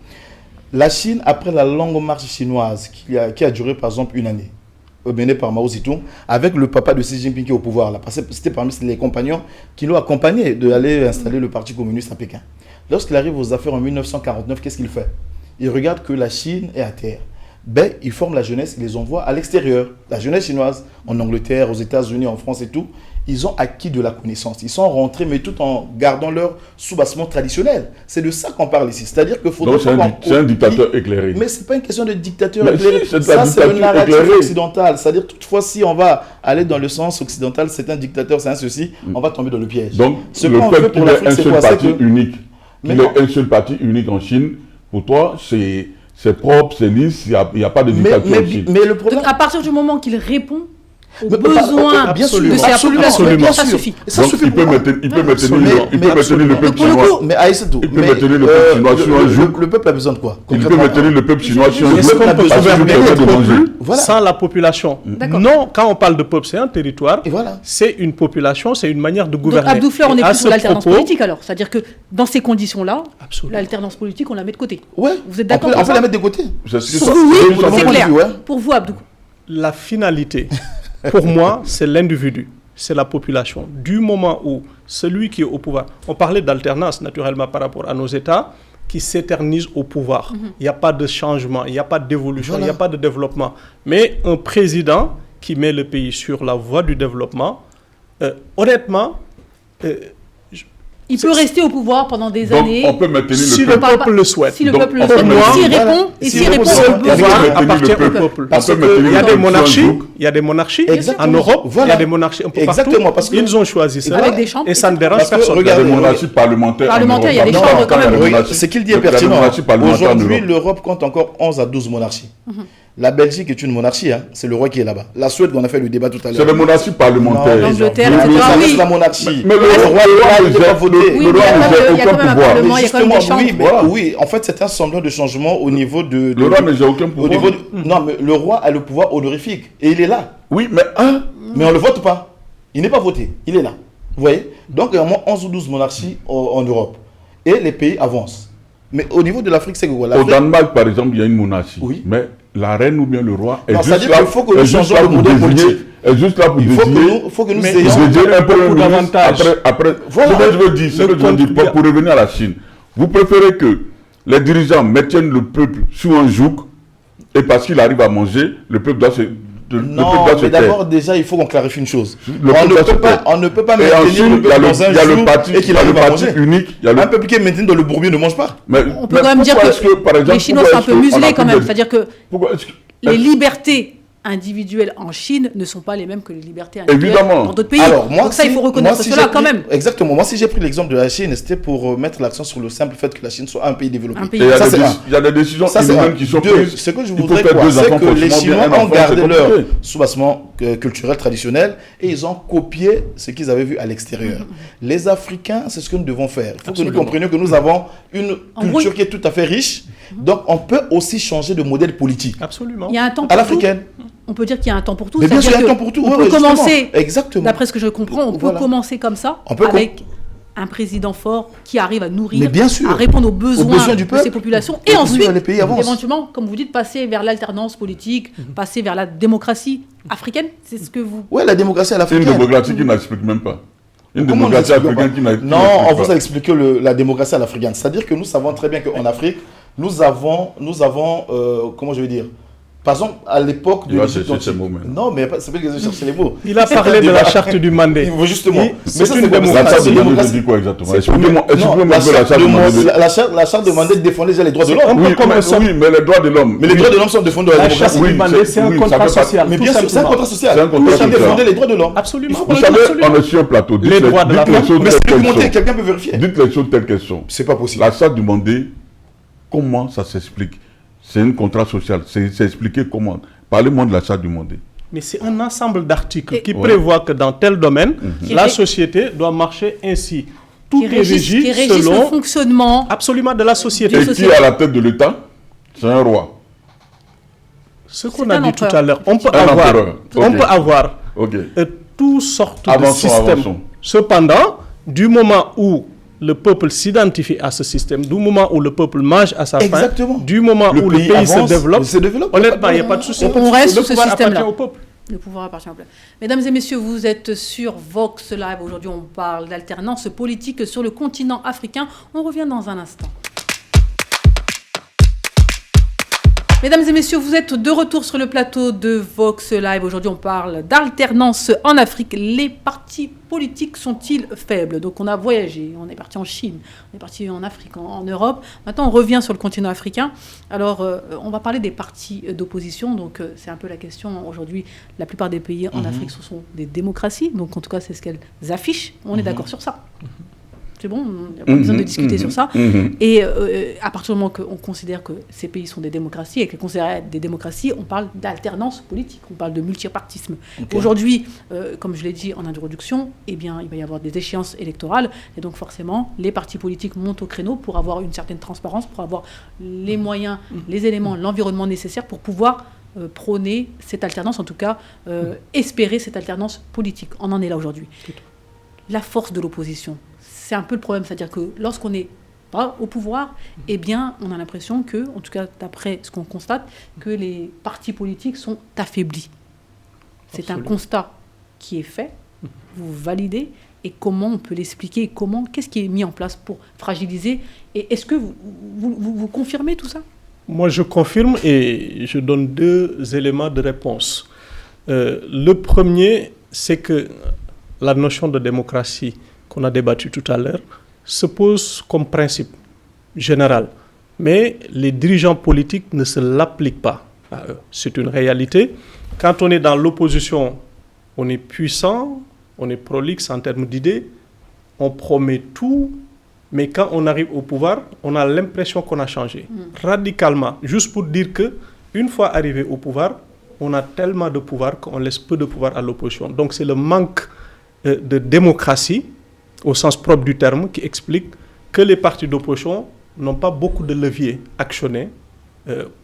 La Chine, après la longue marche chinoise qui a duré par exemple une année, menée par Mao Zedong, avec le papa de Xi Jinping qui est au pouvoir, là, parce que c'était parmi les compagnons qui l'ont accompagné d'aller installer le Parti communiste à Pékin. Lorsqu'il arrive aux affaires en 1949, qu'est-ce qu'il fait? Il regarde que la Chine est à terre. Ils forment la jeunesse, ils les envoient à l'extérieur. La jeunesse chinoise, en Angleterre, aux États-Unis, en France et tout, ils ont acquis de la connaissance. Ils sont rentrés, mais tout en gardant leur soubassement traditionnel. C'est de ça qu'on parle ici. C'est-à-dire que donc c'est un dictateur éclairé. Mais ce n'est pas une question de dictateur éclairé. Ça, c'est le narratif occidental. C'est-à-dire, toutefois, si on va aller dans le sens occidental, c'est un dictateur, c'est un ceci, on va tomber dans le piège. Donc, le fait qu'il ait un seul parti unique, qu'il ait un seul parti unique en Chine, pour toi, c'est propre, c'est lisse, il n'y a pas de dictature en Chine. Mais le problème... Donc, à partir du moment qu'il répond aux besoins de sa population, ça suffit. Ça Donc, suffit. il peut maintenir le peuple chinois. Mais Aïssatou, Il peut maintenir le peuple chinois sur un jour. le peuple a besoin de quoi? Il peut maintenir le peuple chinois sur un Est-ce jour. qu'on peut Parce que gouverner vous un avez de manger. peuple Voilà. sans la population? Non, quand on parle de peuple, c'est un territoire, Et voilà. c'est une population, c'est une manière de Donc gouverner. Abdou Fleur, on Et est à plus ce sur l'alternance propos- politique alors. C'est-à-dire que dans ces conditions-là, Absolument. l'alternance politique, on la met de côté. Ouais. Vous êtes d'accord On pour peut ça la mettre de côté. C'est ce que Pour ça- vous, oui, de mon c'est point de clair. vue, ouais. Pour vous, Abdou. La finalité, pour moi, c'est l'individu, c'est la population. Du moment où celui qui est au pouvoir, on parlait d'alternance naturellement par rapport à nos États qui s'éternisent au pouvoir. Il n'y a pas de changement, il n'y a pas d'évolution, il n'y a pas de développement. Mais un président qui met le pays sur la voie du développement, honnêtement, Il peut rester au pouvoir pendant des Donc, années. on peut maintenir si le le peuple. peuple le souhaite. Si le Donc, peuple le on peut souhaite, moi, s'il voilà. répond, et Si s'il le répond peuple aux souhaite, Le pouvoir besoins. maintenir le appartient au peuple. peuple. On Parce peut qu'il maintenir y a le des peuple sur un monarchies, jour. il y a des monarchies Exactement. en Europe, il y Voilà. a des monarchies un peu Exactement, partout. parce que- Ils ont choisi cela Avec des chambres. et ça ne dérange Parce que, personne. Il y a regardez, des monarchies parlementaires. Parlementaires, il y a des Non, chambres non, quand même. il y a des Oui, monarchies. ce qu'il dit est Donc, il y a des pertinent. monarchies parlementaires en Aujourd'hui, Europe. l'Europe compte encore 11 à 12 monarchies. La Belgique est une monarchie, hein. C'est le roi qui est là-bas. La Suède, on a fait le débat tout à l'heure. C'est les monarchies parlementaires. Non, l'Angleterre, mais etc. ça reste Oui. la monarchie. Mais le roi roi ne ne peut pas gère voter. Oui, le mais roi il y a ne quand gère même- il y a aucun quand même un pouvoir. parlement. Il y a quand même des Justement, oui, chambres. mais Voilà. oui, en fait, c'est un semblant de changement au niveau de. Le roi ne gère aucun au pouvoir. niveau non, mais le roi a le pouvoir honorifique. Et il est là. Oui, mais Mais on ne le vote pas. Il n'est pas voté. Il est là. Vous voyez? Donc, il y a au moins 11 ou 12 monarchies en Europe. Et les pays avancent. Mais au niveau de l'Afrique, c'est que quoi? au Danemark, par exemple, il y a une monarchie. Oui. Mais la reine ou bien le roi est Non, juste c'est-à-dire là. qu'il faut que nous est juste changeons là le pour modèle désigner- politique. est juste là pour Il faut désigner. que nous Mais ayons. ils ont Je dirais un peu beaucoup le ministre. d'avantages. Après, Voilà. ce que je veux dire, ce Le que je veux dire, contribuable. pour revenir à la Chine, vous préférez que les dirigeants maintiennent le peuple sous un joug et parce qu'il arrive à manger, le peuple doit se. Le peuple Non, doit se mais taire. d'abord, déjà, il faut qu'on clarifie une chose. Le On peuple ne, doit peut se pas, taire. on ne peut pas Et en maintenir Chine, le il y a peuple le, dans un il y a le joug parti, et il qu'il y a le arrive à parti manger. unique. Il y a le, Un peuple qui est maintenu dans le bourbier ne mange pas. mais, On peut quand même dire pourquoi est-ce que par exemple, les Chinois pourquoi sont un est-ce peu qu'on a muselés quand pris même. des- C'est-à-dire que pourquoi est-ce que- les libertés individuelles en Chine ne sont pas les mêmes que les libertés individuelles Évidemment. dans d'autres pays. Alors, moi, Donc ça, il faut si- reconnaître moi, si cela j'ai quand pris- même. Exactement. Moi, si j'ai pris l'exemple de la Chine, c'était pour mettre l'accent sur le simple fait que la Chine soit un pays développé. Un pays. Et il y a Ça, des c'est déci- un. il y a des décisions Ça, c'est inhumaines un. qui sont Deux, prises. ce que je Il faut voudrais faire quoi, deux c'est enfants que pour les se manger, Chinois un ont enfant, gardé c'est leur compliqué. soubassement culturel traditionnel et ils ont copié ce qu'ils avaient vu à l'extérieur. Les Africains, c'est ce que nous devons faire. Il faut que nous comprenions que nous avons une En culture gros, qui est tout à fait riche. Donc, on peut aussi changer de modèle politique Absolument. Il y a un temps à pour tout. l'africaine. On peut dire qu'il y a un temps pour tout. Mais bien sûr, il y a un C'est-à-dire temps pour tout. On Ouais, peut ouais, justement. commencer, Exactement. d'après ce que je comprends, on peut Voilà. commencer comme ça, On peut avec un président fort qui arrive à nourrir, Mais bien sûr. à répondre aux besoins, du de peuple. ses populations, Et et puis, ensuite, les pays avancent. éventuellement, comme vous dites, passer vers l'alternance politique, passer vers la démocratie africaine. C'est ce que vous... Ouais, la démocratie à C'est une l'africaine. démocratie qui n'explique même pas. Une Comment on démocratie n'explique africaine pas qui n'a- qui Non, n'explique on vous pas. a expliqué la démocratie à l'africaine. C'est-à-dire que nous savons très bien qu'en Afrique, nous avons comment je vais dire, par exemple, à l'époque de Il va l'Égypte chercher ces antique. mots, même. Non, mais c'est pas que je cherche les mots. Il a parlé de la charte du Mandé. Justement. Oui, Mais c'est ça, une c'est quoi? La démocratie. charte de Mandé démocratie. dit quoi exactement? C'est- Expliquez-moi Non, un peu la charte de Mandé. la charte de Mandé défendait déjà les droits de C'est l'homme. un peu Oui, comme mais, ça. oui, mais les droits de l'homme. Mais les droits de l'homme sont défendus dans la La démocratie. charte Oui, du Mandé, c'est- c'est un oui, ça contrat fait pas- social. Mais tout bien sûr, c'est un simplement. contrat social. C'est un contrat Qui social. défendait les droits de l'homme. Absolument. Il faut Vous qu'on le savez, dise absolument. on est sur un plateau. Dites Les droits de la dites les femme. choses Mais telles c'est qu'elles monter, sont. quelqu'un peut vérifier. Dites les choses telles qu'elles sont. C'est pas possible. La charte du Mandé, comment ça s'explique? C'est un contrat social. C'est expliqué comment? Parlez-moi de la charte du Mandé. Mais c'est un ensemble d'articles Et- qui Ouais. prévoit que dans tel domaine, Qui la ré- société doit marcher ainsi. Tout qui est régi régissent le selon fonctionnement. absolument de la société. Et Une qui société. est à la tête de l'État? C'est un roi. Ce qu'on C'est a un dit tout empereur. à l'heure, on peut Un avoir, empereur. on Ok. peut avoir Ok. toutes sortes Avançons, de systèmes. avançons. Cependant, du moment où le peuple s'identifie à ce système, du moment où le peuple mange à sa faim, Exactement. du moment où le pays avance, se développe, se développe. honnêtement, il n'y a pas de souci. On reste Le sous ce pouvoir système-là. appartient au peuple. Le pouvoir appartient au peuple. Mesdames et messieurs, vous êtes sur Vox Live. Aujourd'hui, on parle d'alternance politique sur le continent africain. On revient dans un instant. Mesdames et messieurs, vous êtes de retour sur le plateau de Vox Live. Aujourd'hui, on parle d'alternance en Afrique. Les partis politiques sont-ils faibles? Donc, on a voyagé, on est parti en Chine, on est parti en Afrique, en Europe. Maintenant, on revient sur le continent africain. Alors, on va parler des partis d'opposition. Donc, c'est un peu la question. Aujourd'hui, la plupart des pays en Afrique, ce sont des démocraties. Donc, en tout cas, c'est ce qu'elles affichent. On est d'accord sur ça. c'est bon, il n'y a pas besoin de discuter sur ça. Et à partir du moment qu'on considère que ces pays sont des démocraties et qu'ils considèrent des démocraties, on parle d'alternance politique, on parle de multipartisme. Aujourd'hui, comme je l'ai dit en introduction, eh bien, il va y avoir des échéances électorales et donc forcément, les partis politiques montent au créneau pour avoir une certaine transparence, pour avoir les moyens, les éléments, l'environnement nécessaire pour pouvoir prôner cette alternance, en tout cas espérer cette alternance politique. On en est là aujourd'hui. La force de l'opposition, c'est un peu le problème, c'est-à-dire que lorsqu'on n'est pas au pouvoir, eh bien, on a l'impression que, en tout cas d'après ce qu'on constate, que les partis politiques sont affaiblis. C'est un constat qui est fait, vous validez, et comment on peut l'expliquer, qu'est-ce qui est mis en place pour fragiliser, et est-ce que vous confirmez tout ça ? Moi, je confirme et je donne 2 éléments de réponse. Le premier, c'est que la notion de démocratie qu'on a débattue tout à l'heure se pose comme principe général. Mais les dirigeants politiques ne se l'appliquent pas à eux. C'est une réalité. Quand on est dans l'opposition, on est puissant, on est prolixe en termes d'idées, on promet tout, mais quand on arrive au pouvoir, on a l'impression qu'on a changé radicalement. Juste pour dire que une fois arrivé au pouvoir, on a tellement de pouvoir qu'on laisse peu de pouvoir à l'opposition. Donc c'est le manque de démocratie, au sens propre du terme, qui explique que les partis d'opposition n'ont pas beaucoup de leviers actionnés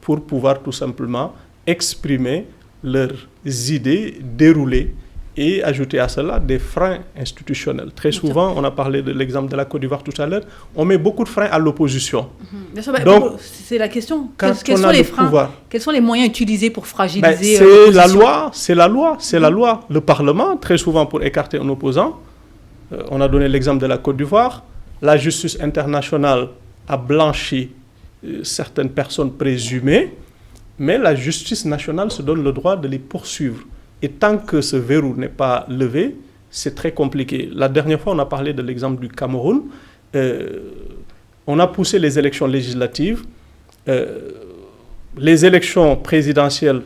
pour pouvoir tout simplement exprimer leurs idées, dérouler et ajouter à cela des freins institutionnels. Très souvent, on a parlé de l'exemple de la Côte d'Ivoire tout à l'heure, on met beaucoup de freins à l'opposition. Bien sûr, donc, c'est la question. Quels sont les freins, quels sont les moyens utilisés pour fragiliser l'opposition ? C'est la loi. Le Parlement, très souvent pour écarter un opposant, on a donné l'exemple de la Côte d'Ivoire, la justice internationale a blanchi certaines personnes présumées, mais la justice nationale se donne le droit de les poursuivre. Et tant que ce verrou n'est pas levé, c'est très compliqué. La dernière fois, on a parlé de l'exemple du Cameroun. On a poussé les élections législatives. Les élections présidentielles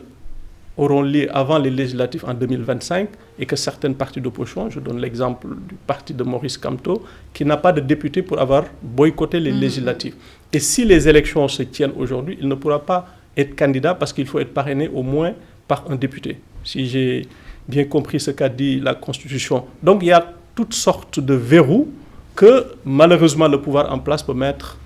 auront lieu avant les législatives en 2025 et que certaines partis d'opposition, je donne l'exemple du parti de Maurice Kamto, qui n'a pas de député pour avoir boycotté les législatives. Et si les élections se tiennent aujourd'hui, il ne pourra pas être candidat parce qu'il faut être parrainé au moins par un député, si j'ai bien compris ce qu'a dit la Constitution. Donc il y a toutes sortes de verrous que malheureusement le pouvoir en place peut mettre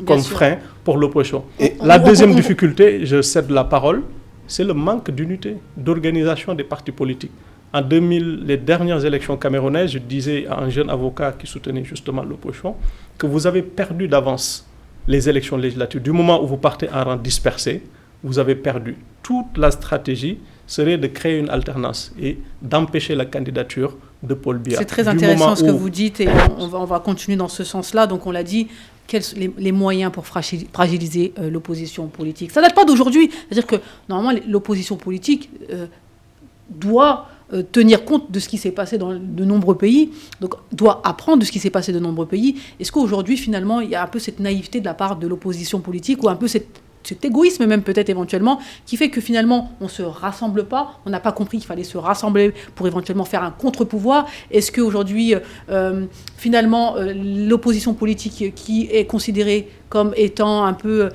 comme frein pour l'opposition. Et la deuxième difficulté, je cède la parole, c'est le manque d'unité, d'organisation des partis politiques. En 2000, les dernières élections camerounaises, je disais à un jeune avocat qui soutenait justement l'opposition que vous avez perdu d'avance les élections législatives. Du moment où vous partez en rang dispersé, vous avez perdu. Toute la stratégie serait de créer une alternance et d'empêcher la candidature de Paul Biya. C'est très intéressant ce que vous dites et on va continuer dans ce sens-là. Donc on l'a dit, quels sont les moyens pour fragiliser l'opposition politique. Ça ne date pas d'aujourd'hui. C'est-à-dire que normalement l'opposition politique doit tenir compte de ce qui s'est passé dans de nombreux pays, donc doit apprendre de ce qui s'est passé dans de nombreux pays. Est-ce qu'aujourd'hui finalement il y a un peu cette naïveté de la part de l'opposition politique ou un peu cet égoïsme même peut-être éventuellement, qui fait que finalement on ne se rassemble pas, on n'a pas compris qu'il fallait se rassembler pour éventuellement faire un contre-pouvoir. Est-ce qu'aujourd'hui, finalement, l'opposition politique qui est considérée comme étant un peu,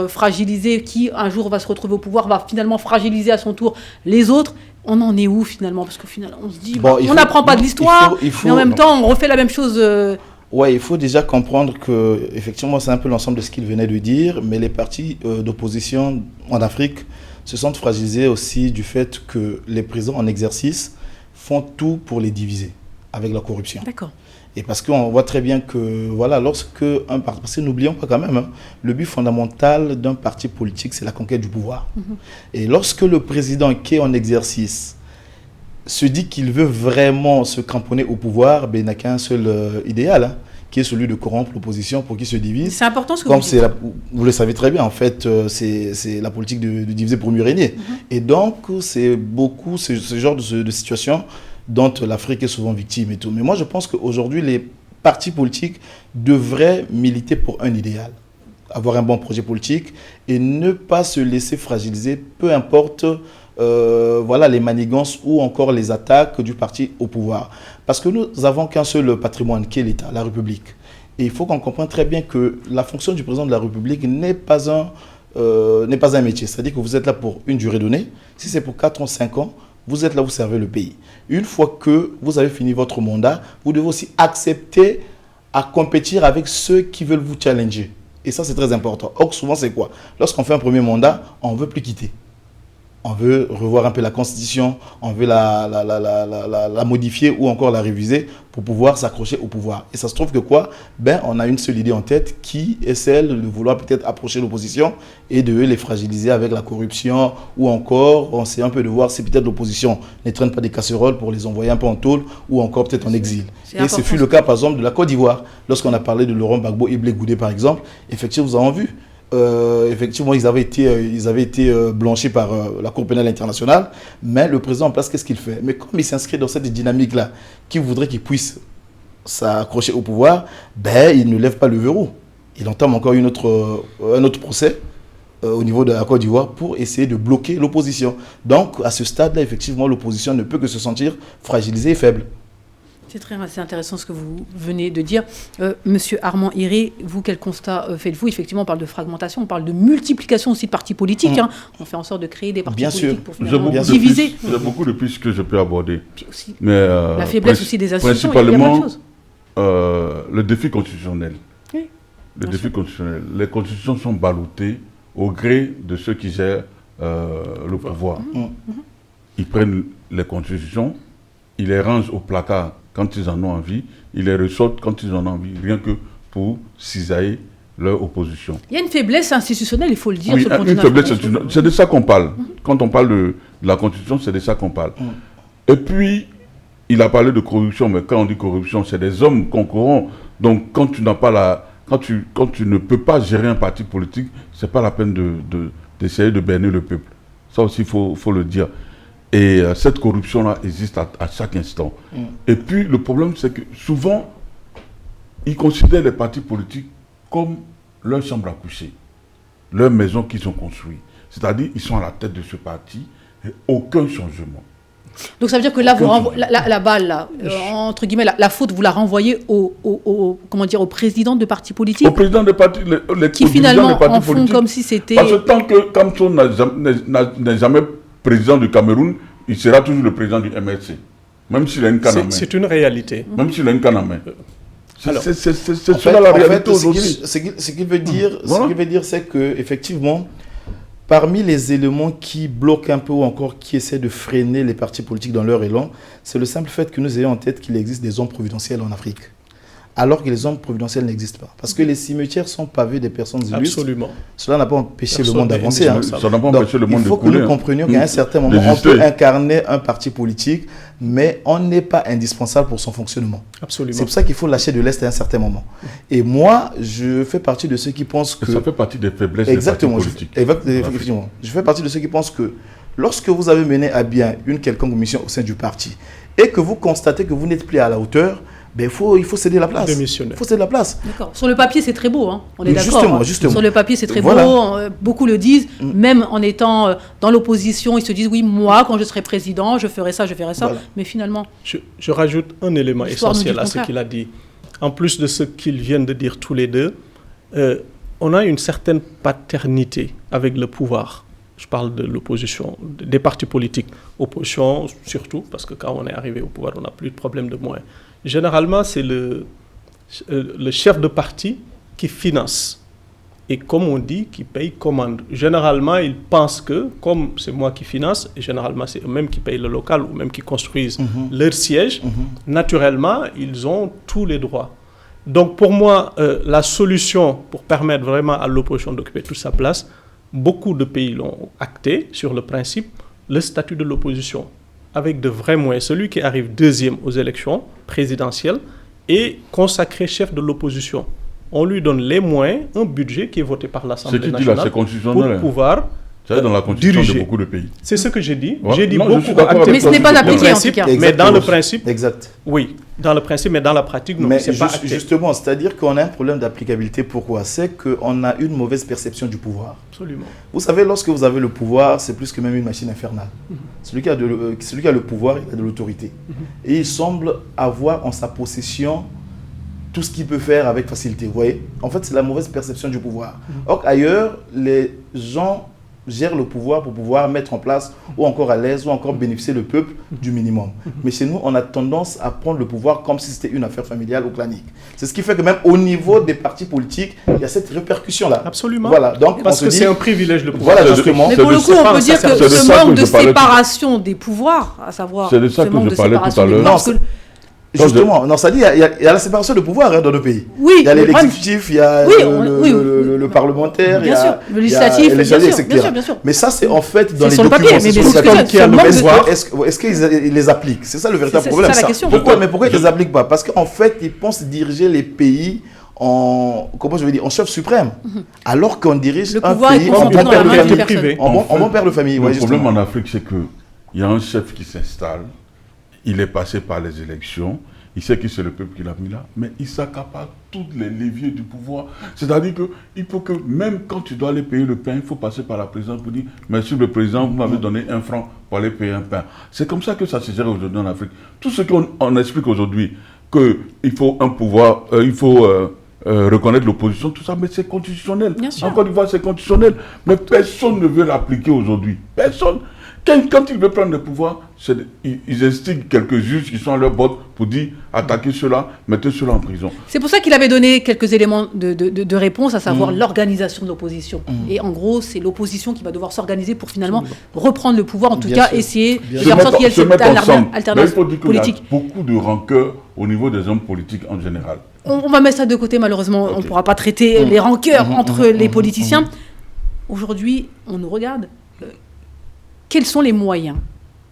fragilisée, qui un jour va se retrouver au pouvoir, va finalement fragiliser à son tour les autres, on en est où finalement ? Parce qu'au final, on se dit, on n'apprend pas de l'histoire, mais en même temps, on refait la même chose... Oui, il faut déjà comprendre que, effectivement, c'est un peu l'ensemble de ce qu'il venait de dire, mais les partis d'opposition en Afrique se sentent fragilisés aussi du fait que les présidents en exercice font tout pour les diviser avec la corruption. D'accord. Et parce qu'on voit très bien que, voilà, lorsque un parti, parce que n'oublions pas quand même, hein, le but fondamental d'un parti politique, c'est la conquête du pouvoir. Et lorsque le président qui est en exercice se dit qu'il veut vraiment se cramponner au pouvoir, ben, il n'a qu'un seul idéal, hein, qui est celui de corrompre l'opposition pour qu'il se divise. C'est important ce que vous dites. Vous le savez très bien, en fait, c'est la politique de diviser pour mieux régner. Et donc, c'est beaucoup ce genre de situation dont l'Afrique est souvent victime et tout. Mais moi, je pense qu'aujourd'hui, les partis politiques devraient militer pour un idéal, avoir un bon projet politique et ne pas se laisser fragiliser, peu importe voilà, les manigances ou encore les attaques du parti au pouvoir. Parce que nous n'avons qu'un seul patrimoine, qui est l'État, la République. Et il faut qu'on comprenne très bien que la fonction du président de la République n'est pas un métier. C'est-à-dire que vous êtes là pour une durée donnée. Si c'est pour 4 ans, 5 ans, vous êtes là, vous servez le pays. Une fois que vous avez fini votre mandat, vous devez aussi accepter à compétir avec ceux qui veulent vous challenger. Et ça, c'est très important. Or, souvent, c'est quoi? Lorsqu'on fait un premier mandat, on ne veut plus quitter. On veut revoir un peu la Constitution, on veut la modifier ou encore la réviser pour pouvoir s'accrocher au pouvoir. Et ça se trouve que quoi? On a une seule idée en tête qui est celle de vouloir peut-être approcher l'opposition et de les fragiliser avec la corruption ou encore, on sait un peu de voir si peut-être l'opposition ne traîne pas des casseroles pour les envoyer un peu en tôle ou encore peut-être en exil. Et ce fut le cas par exemple de la Côte d'Ivoire. Lorsqu'on a parlé de Laurent Gbagbo et Blé Goudé par exemple, effectivement, vous avez vu. Effectivement, ils avaient été blanchis par la Cour pénale internationale, mais le président en place, qu'est-ce qu'il fait? Mais comme il s'inscrit dans cette dynamique-là, qui voudrait qu'il puisse s'accrocher au pouvoir, il ne lève pas le verrou. Il entame encore un autre procès au niveau de la Côte d'Ivoire pour essayer de bloquer l'opposition. Donc, à ce stade-là, effectivement, l'opposition ne peut que se sentir fragilisée et faible. C'est intéressant ce que vous venez de dire. Monsieur Armand Hiré, vous, quel constat faites-vous? Effectivement, on parle de fragmentation, on parle de multiplication aussi de partis politiques. On fait en sorte de créer des partis politiques pour diviser. Il y a beaucoup de pistes que je peux aborder. Aussi, mais, la faiblesse aussi des institutions, il y a plein de choses. Le défi constitutionnel. Oui, le défi constitutionnel. Les constitutions sont ballottées au gré de ceux qui gèrent le pouvoir. Ils prennent les constitutions, ils les rangent au placard quand ils en ont envie, ils les ressortent quand ils en ont envie, rien que pour cisailler leur opposition. Il y a une faiblesse institutionnelle, il faut le dire. Oui, une faiblesse institutionnelle. C'est de ça qu'on parle. Quand on parle de la Constitution, c'est de ça qu'on parle. Et puis, il a parlé de corruption, mais quand on dit corruption, c'est des hommes concourants. Donc, quand tu n'as pas quand tu ne peux pas gérer un parti politique, c'est pas la peine d'essayer de berner le peuple. Ça aussi, il faut le dire. Et cette corruption-là existe à chaque instant. Et puis, le problème, c'est que souvent, ils considèrent les partis politiques comme leur chambre à coucher, leur maison qu'ils ont construite. C'est-à-dire, ils sont à la tête de ce parti et aucun changement. Donc, ça veut dire que là, la balle, là, entre guillemets, la faute, vous la renvoyez au président de partis politiques? Au président de partis, les qui finalement en font comme si c'était... Parce que tant que Kamson n'est jamais président du Cameroun, il sera toujours le président du MRC. Même s'il a une canne à main. C'est une réalité. Même s'il a une canne à main. C'est cela la réalité aujourd'hui. Ce qu'il veut dire, c'est que effectivement, parmi les éléments qui bloquent un peu ou encore qui essaient de freiner les partis politiques dans leur élan, c'est le simple fait que nous ayons en tête qu'il existe des hommes providentiels en Afrique. Alors que les hommes providentiels n'existent pas. Parce que les cimetières sont pavés des personnes illustres. Absolument. Cela n'a pas empêché le monde d'avancer. Ça n'a pas empêché le monde de couler. Il faut que nous comprenions qu'à un certain moment, on peut incarner un parti politique, mais on n'est pas indispensable pour son fonctionnement. Absolument. C'est pour ça qu'il faut lâcher de l'Est à un certain moment. Et moi, je fais partie de ceux qui pensent que... Ça fait partie des faiblesses des partis politiques. Effectivement. Je fais partie de ceux qui pensent que lorsque vous avez mené à bien une quelconque mission au sein du parti et que vous constatez que vous n'êtes plus à la hauteur, il faut céder la place. Il faut céder la place. D'accord. Sur le papier, c'est très beau. On est d'accord. Justement. Sur le papier, c'est très beau. Beaucoup le disent. Même en étant dans l'opposition, ils se disent, oui, moi, quand je serai président, je ferai ça, je ferai ça. Voilà. Mais finalement... Je rajoute un élément essentiel à ce qu'il a dit. En plus de ce qu'ils viennent de dire tous les deux, on a une certaine paternité avec le pouvoir. Je parle de l'opposition, des partis politiques. Opposition, surtout, parce que quand on est arrivé au pouvoir, on n'a plus de problème de moyens. Généralement, c'est le chef de parti qui finance. Et comme on dit, qui paye commande. Généralement, ils pensent que, comme c'est moi qui finance, et généralement c'est eux-mêmes qui payent le local ou même qui construisent leur siège, naturellement, ils ont tous les droits. Donc pour moi, la solution pour permettre vraiment à l'opposition d'occuper toute sa place, beaucoup de pays l'ont acté sur le principe, le statut de l'opposition. Avec de vrais moyens. Celui qui arrive deuxième aux élections présidentielles est consacré chef de l'opposition. On lui donne les moyens, un budget qui est voté par l'Assemblée nationale pour pouvoir C'est dans la constitution diriger. de beaucoup de pays. C'est ce que j'ai dit. Ouais. J'ai dit Non, je beaucoup. suis d'accord actés avec Mais ce toi. n'est pas Le appliqué en tout principe, cas. mais dans le Exactement. principe, Exact. oui. Dans le principe, mais dans la pratique, non, Mais c'est pas acté. justement, c'est-à-dire qu'on a un problème d'applicabilité. Pourquoi? C'est qu'on a une mauvaise perception du pouvoir. Absolument. Vous savez, lorsque vous avez le pouvoir, c'est plus que même une machine infernale. Celui qui a le pouvoir, il a de l'autorité. Et il semble avoir en sa possession tout ce qu'il peut faire avec facilité. Vous voyez? En fait, c'est la mauvaise perception du pouvoir. Or, ailleurs, les gens gèrent le pouvoir pour pouvoir mettre en place ou encore à l'aise ou encore bénéficier le peuple du minimum. Mais chez nous, on a tendance à prendre le pouvoir comme si c'était une affaire familiale ou clanique. C'est ce qui fait que même au niveau des partis politiques, il y a cette répercussion-là. Absolument. Voilà, donc Parce on que se c'est dit, un privilège, le pouvoir. voilà justement. Mais C'est pour de le coup, ça- on peut dire que c'est de ce ça que manque je de parlais tout- séparation des pouvoirs, à savoir C'est de ça ce que manque je de parlais tout séparation à des l'heure. pouvoirs, parce que- Justement, non, ça dit, il y a la séparation de pouvoir dans nos pays. Oui, Il y a le problème- l'exécutif, il y a Oui, le parlementaire, il y bien a sûr, le il y a législatif, le bien sûr, législatif, bien etc. sûr, bien sûr. Mais ça, c'est en fait dans C'est les sur le documents. papier, c'est mais sur bien le sûr, papier. qui a le manque de- pouvoir. Est-ce qu'ils les appliquent? C'est ça le véritable C'est problème. ça la question. Pourquoi ils ne les appliquent pas? Parce qu'en fait, ils pensent diriger les pays en chef suprême, alors qu'on dirige Le un pouvoir est pays en concentré bon dans la père de main d'une famille. personne. privé. En bon père de famille. Le ouais, problème justement. en Afrique, c'est qu'il y a un chef qui s'installe, il est passé par les élections, il sait que c'est le peuple qui l'a mis là, mais il s'accapare tous les leviers du pouvoir. C'est-à-dire qu'il faut que, même quand tu dois aller payer le pain, il faut passer par la présidence pour dire « Monsieur le président, vous m'avez donné 1 franc pour aller payer un pain ». C'est comme ça que ça se gère aujourd'hui en Afrique. Tout ce qu'on explique aujourd'hui, qu'il faut un pouvoir, reconnaître l'opposition, tout ça, mais c'est constitutionnel. Bien sûr. En Côte d'Ivoire, c'est constitutionnel. Mais personne ne veut l'appliquer aujourd'hui. Personne. Quand ils veulent prendre le pouvoir, ils instiguent quelques juges qui sont à leur bord pour dire attaquez ceux-là, mettez ceux-là en prison. C'est pour ça qu'il avait donné quelques éléments de réponse, à savoir l'organisation de l'opposition. Et en gros, c'est l'opposition qui va devoir s'organiser pour finalement reprendre le pouvoir, en tout Bien cas sûr. essayer Bien de sûr. faire en sorte qu'il y ait Se cette mettre ensemble. Mais il alternance faut dire qu'il politique. y a beaucoup de rancœur au niveau des hommes politiques en général. On va mettre ça de côté, malheureusement. On ne Ok. pourra pas traiter les rancœurs entre les politiciens. Aujourd'hui, on nous regarde. Quels sont les moyens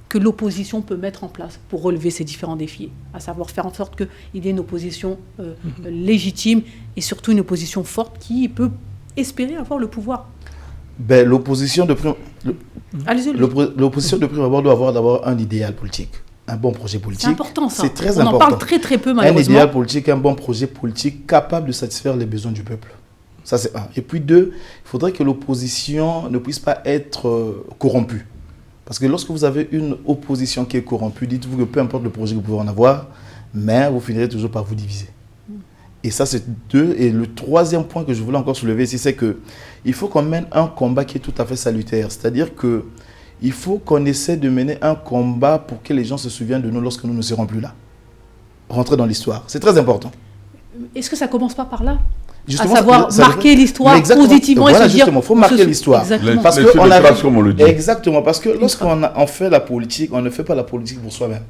que l'opposition peut mettre en place pour relever ces différents défis, à savoir faire en sorte qu'il y ait une opposition légitime et surtout une opposition forte qui peut espérer avoir le pouvoir. Ben, l'opposition de prime Allez-y. l'opposition de prime abord doit avoir d'abord un idéal politique, un bon projet politique. C'est important ça. C'est très on important. en parle très très peu Un malheureusement. idéal politique, un bon projet politique capable de satisfaire les besoins du peuple. Ça, c'est un. Et puis deux, il faudrait que l'opposition ne puisse pas être corrompue. Parce que lorsque vous avez une opposition qui est corrompue, dites-vous que peu importe le projet que vous pouvez en avoir, mais vous finirez toujours par vous diviser. Et ça, c'est deux. Et le troisième point que je voulais encore soulever ici, c'est qu'il faut qu'on mène un combat qui est tout à fait salutaire. C'est-à-dire qu'il faut qu'on essaie de mener un combat pour que les gens se souviennent de nous lorsque nous ne serons plus là. Rentrer dans l'histoire. C'est très important. Est-ce que ça commence pas par là? Justement, à savoir marquer l'histoire exactement. positivement Voilà, et se dire... justement, il faut marquer l'histoire. Exactement. Parce Laisser que on des a traces, comme on le dit. Exactement, parce que lorsqu'on fait la politique, on ne fait pas la politique pour soi-même.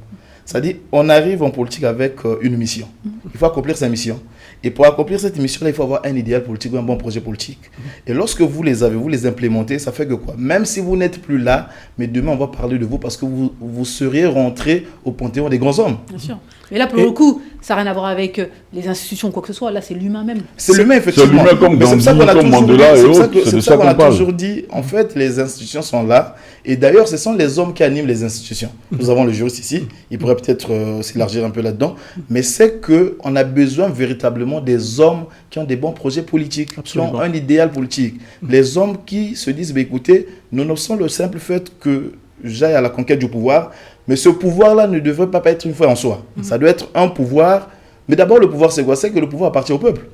C'est-à-dire, on arrive en politique avec une mission. Il faut accomplir sa mission. Et pour accomplir cette mission-là, il faut avoir un idéal politique ou un bon projet politique. Et lorsque vous les avez, vous les implémentez, ça fait que quoi? Même si vous n'êtes plus là, mais demain, on va parler de vous parce que vous seriez rentré au panthéon des grands hommes. Bien sûr. Mais là, pour le coup, ça n'a rien à voir avec les institutions ou quoi que ce soit. Là, c'est l'humain même. C'est l'humain, effectivement. C'est l'humain comme Mais c'est pour ça Gandhi, qu'on a comme toujours Mandela dit- et c'est pour ça autres, que- c'est c'est de pour ça ça qu'on a qu'on parle. toujours dit, en fait, les institutions sont là. Et d'ailleurs, ce sont les hommes qui animent les institutions. Nous avons le juriste ici, il pourrait peut-être s'élargir un peu là-dedans. Mais c'est qu'on a besoin véritablement des hommes qui ont des bons projets politiques, Absolument. qui ont un idéal politique. Les hommes qui se disent, bah, écoutez, nonobstant le simple fait que j'aille à la conquête du pouvoir, mais ce pouvoir-là ne devrait pas être une fois en soi. Ça doit être un pouvoir. Mais d'abord, le pouvoir, c'est quoi? C'est que le pouvoir appartient au peuple.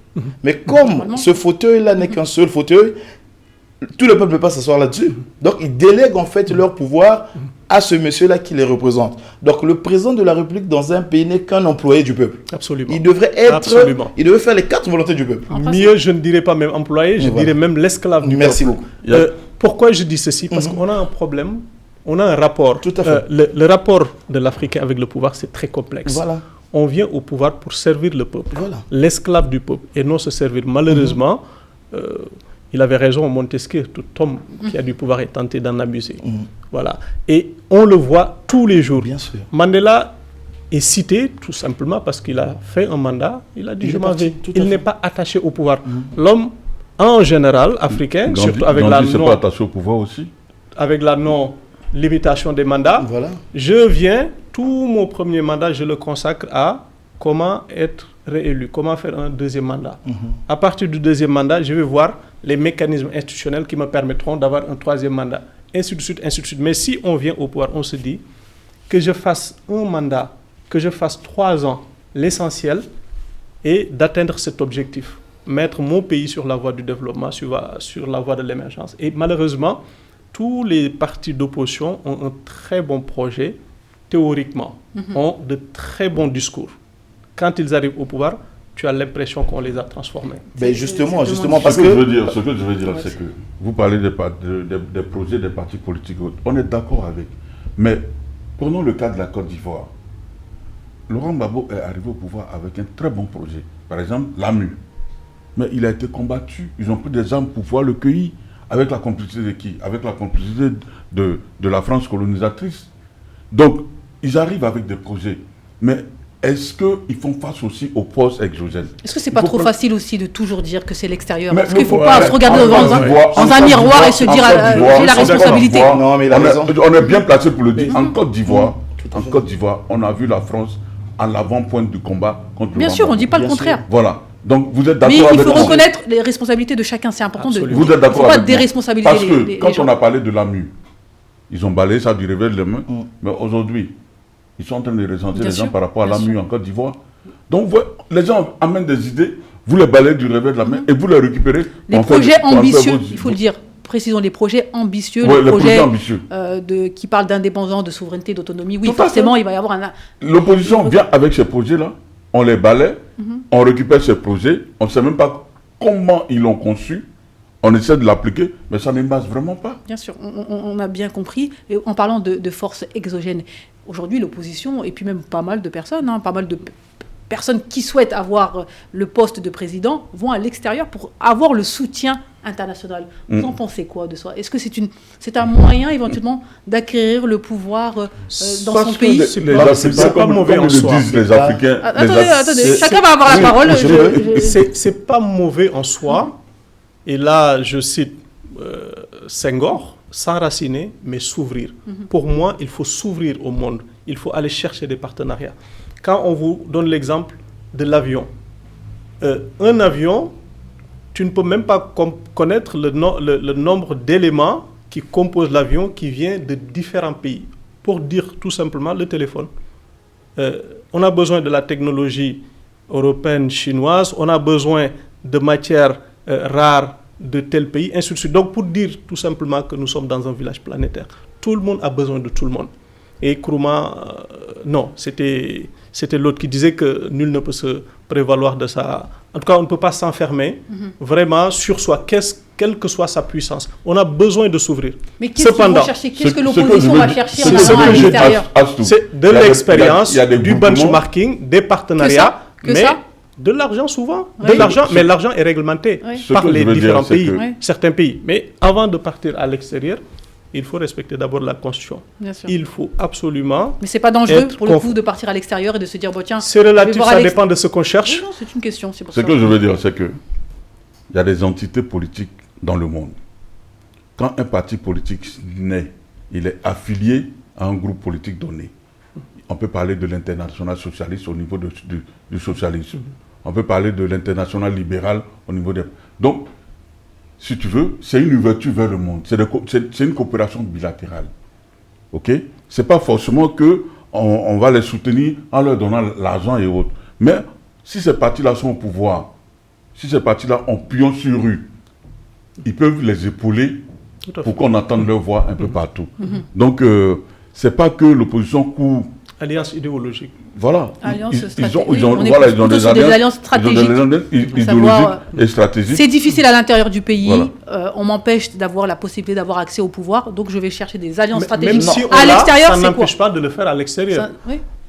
Mais comme Normalement. ce fauteuil-là n'est qu'un seul fauteuil, tout le peuple ne peut pas s'asseoir là-dessus. Donc, ils délèguent en fait leur pouvoir à ce monsieur-là qui les représente. Donc, le président de la République dans un pays n'est qu'un employé du peuple. Absolument. Il devrait être, Absolument. il devrait faire les 4 volontés du peuple. En principe. Mieux, je ne dirais pas même employé, je Voilà. dirais même l'esclave du Merci peuple. beaucoup. Pourquoi je dis ceci? Parce qu'on a un problème, on a un rapport. Tout à fait. Le rapport de l'Africain avec le pouvoir, c'est très complexe. Voilà. On vient au pouvoir pour servir le peuple, Voilà. l'esclave du peuple, et non se servir. Malheureusement, il avait raison, Montesquieu, tout homme qui a du pouvoir est tenté d'en abuser. Voilà. Et on le voit tous les jours. Bien sûr. Mandela est cité tout simplement parce qu'il a fait un mandat, il a dit Il je est m'en parti, vais. tout à Il fait. n'est pas attaché au pouvoir. L'homme, en général, africain, Gandhi, surtout avec Gandhi la s'est pas non... attaché au pouvoir aussi. avec la non-limitation des mandats. Voilà. Je viens, tout mon premier mandat, je le consacre à comment être réélu, comment faire un deuxième mandat. À partir du deuxième mandat, je vais voir les mécanismes institutionnels qui me permettront d'avoir un troisième mandat. Ainsi de suite, ainsi de suite. Mais si on vient au pouvoir, on se dit que je fasse un mandat, que je fasse 3 ans, l'essentiel est d'atteindre cet objectif. Mettre mon pays sur la voie du développement, sur la voie de l'émergence. Et malheureusement, tous les partis d'opposition ont un très bon projet, théoriquement, ont de très bons discours. Quand ils arrivent au pouvoir, tu as l'impression qu'on les a transformés. Ben justement, parce Ce que... que je veux dire, c'est que vous parlez des projets des partis politiques. On est d'accord avec. Mais prenons le cas de la Côte d'Ivoire. Laurent Gbagbo est arrivé au pouvoir avec un très bon projet. Par exemple, l'AMU. Mais il a été combattu. Ils ont pris des armes pour pouvoir le cueillir. Avec la complicité de qui? Avec la complicité de la France colonisatrice. Donc, ils arrivent avec des projets. Mais est-ce qu'ils font face aussi aux postes exogènes? Est-ce que c'est pas trop facile aussi de toujours dire que c'est l'extérieur? Mais Est-ce qu'il ne faut pas se regarder dans un miroir et se dire j'ai la responsabilité? Non, mais il a raison. On est bien placé pour le dire. En Côte d'Ivoire, on a vu la France à l'avant-pointe du combat contre le Bien sûr, on ne dit pas le contraire. Voilà. Donc vous êtes d'accord Mais avec il faut reconnaître les responsabilités de chacun. C'est important de. Vous êtes d'accord pas avec déresponsabiliser parce que les quand gens. on a parlé de l'AMU, ils ont balayé ça du revers de main. Mais aujourd'hui, ils sont en train de ressentir les gens par rapport à l'AMU en Côte d'Ivoire. Donc les gens amènent des idées, vous les balayez du revers de la main et vous les récupérez. Les projets ambitieux, il faut le dire. Précisons les projets ambitieux, Ouais, les projets ambitieux. qui parlent d'indépendance, de souveraineté, d'autonomie. Oui, forcément, il va y avoir un... L'opposition vient avec ces projets-là, on les balaie, on récupère ces projets, on ne sait même pas comment ils l'ont conçu, on essaie de l'appliquer, mais ça ne marche vraiment pas. Bien sûr, on a bien compris. Et en parlant de forces exogènes, aujourd'hui, l'opposition, et puis même pas mal de personnes, pas mal de personnes qui souhaitent avoir le poste de président, vont à l'extérieur pour avoir le soutien international. Vous en pensez quoi de ça? Est-ce que c'est un moyen éventuellement d'acquérir le pouvoir dans son pays? C'est pas mauvais en soi. Les Africains. Attendez, chacun va avoir la parole. C'est pas mauvais en soi. Et là, je cite Senghor, s'enraciner, mais s'ouvrir. Pour moi, il faut s'ouvrir au monde. Il faut aller chercher des partenariats. Quand on vous donne l'exemple de l'avion, un avion, tu ne peux même pas connaître le nombre d'éléments qui composent l'avion qui vient de différents pays. Pour dire tout simplement le téléphone. On a besoin de la technologie européenne, chinoise, on a besoin de matières rares de tel pays, ainsi de suite. Donc pour dire tout simplement que nous sommes dans un village planétaire, tout le monde a besoin de tout le monde. Et Nkrumah, non, c'était l'autre qui disait que nul ne peut se prévaloir de ça. En tout cas, on ne peut pas s'enfermer vraiment sur soi, quelle que soit sa puissance. On a besoin de s'ouvrir. Mais qu'est-ce qu'ils vont chercher? Qu'est-ce que l'opposition va chercher à l'extérieur? C'est de l'expérience, du benchmarking, des partenariats, mais de l'argent souvent. De l'argent, mais l'argent est réglementé par les différents pays, certains pays. Mais avant de partir à l'extérieur, il faut respecter d'abord la Constitution. Il faut absolument... Mais ce n'est pas dangereux pour le coup de partir à l'extérieur et de se dire, bon tiens... C'est relatif, ça dépend de ce qu'on cherche. Non, c'est une question, c'est pour ça. Ce que je veux dire, c'est qu'il y a des entités politiques dans le monde. Quand un parti politique naît, il est affilié à un groupe politique donné. On peut parler de l'international socialiste au niveau du socialisme. On peut parler de l'international libéral au niveau des... Donc, si tu veux, c'est une ouverture vers le monde. C'est une coopération bilatérale. OK? Ce n'est pas forcément qu'on va les soutenir en leur donnant l'argent et autres. Mais si ces partis-là sont au pouvoir, si ces partis-là ont pion sur rue, ils peuvent les épauler pour qu'on entende leur voix un peu partout. Donc, ce n'est pas que l'opposition court. Alliance idéologique. Voilà. Ils ont des alliances stratégiques. Idéologiques et stratégiques. C'est difficile à l'intérieur du pays. Voilà. On m'empêche d'avoir la possibilité d'avoir accès au pouvoir. Donc, je vais chercher des alliances stratégiques. Même si à l'extérieur, ça n'empêche pas de le faire à l'extérieur.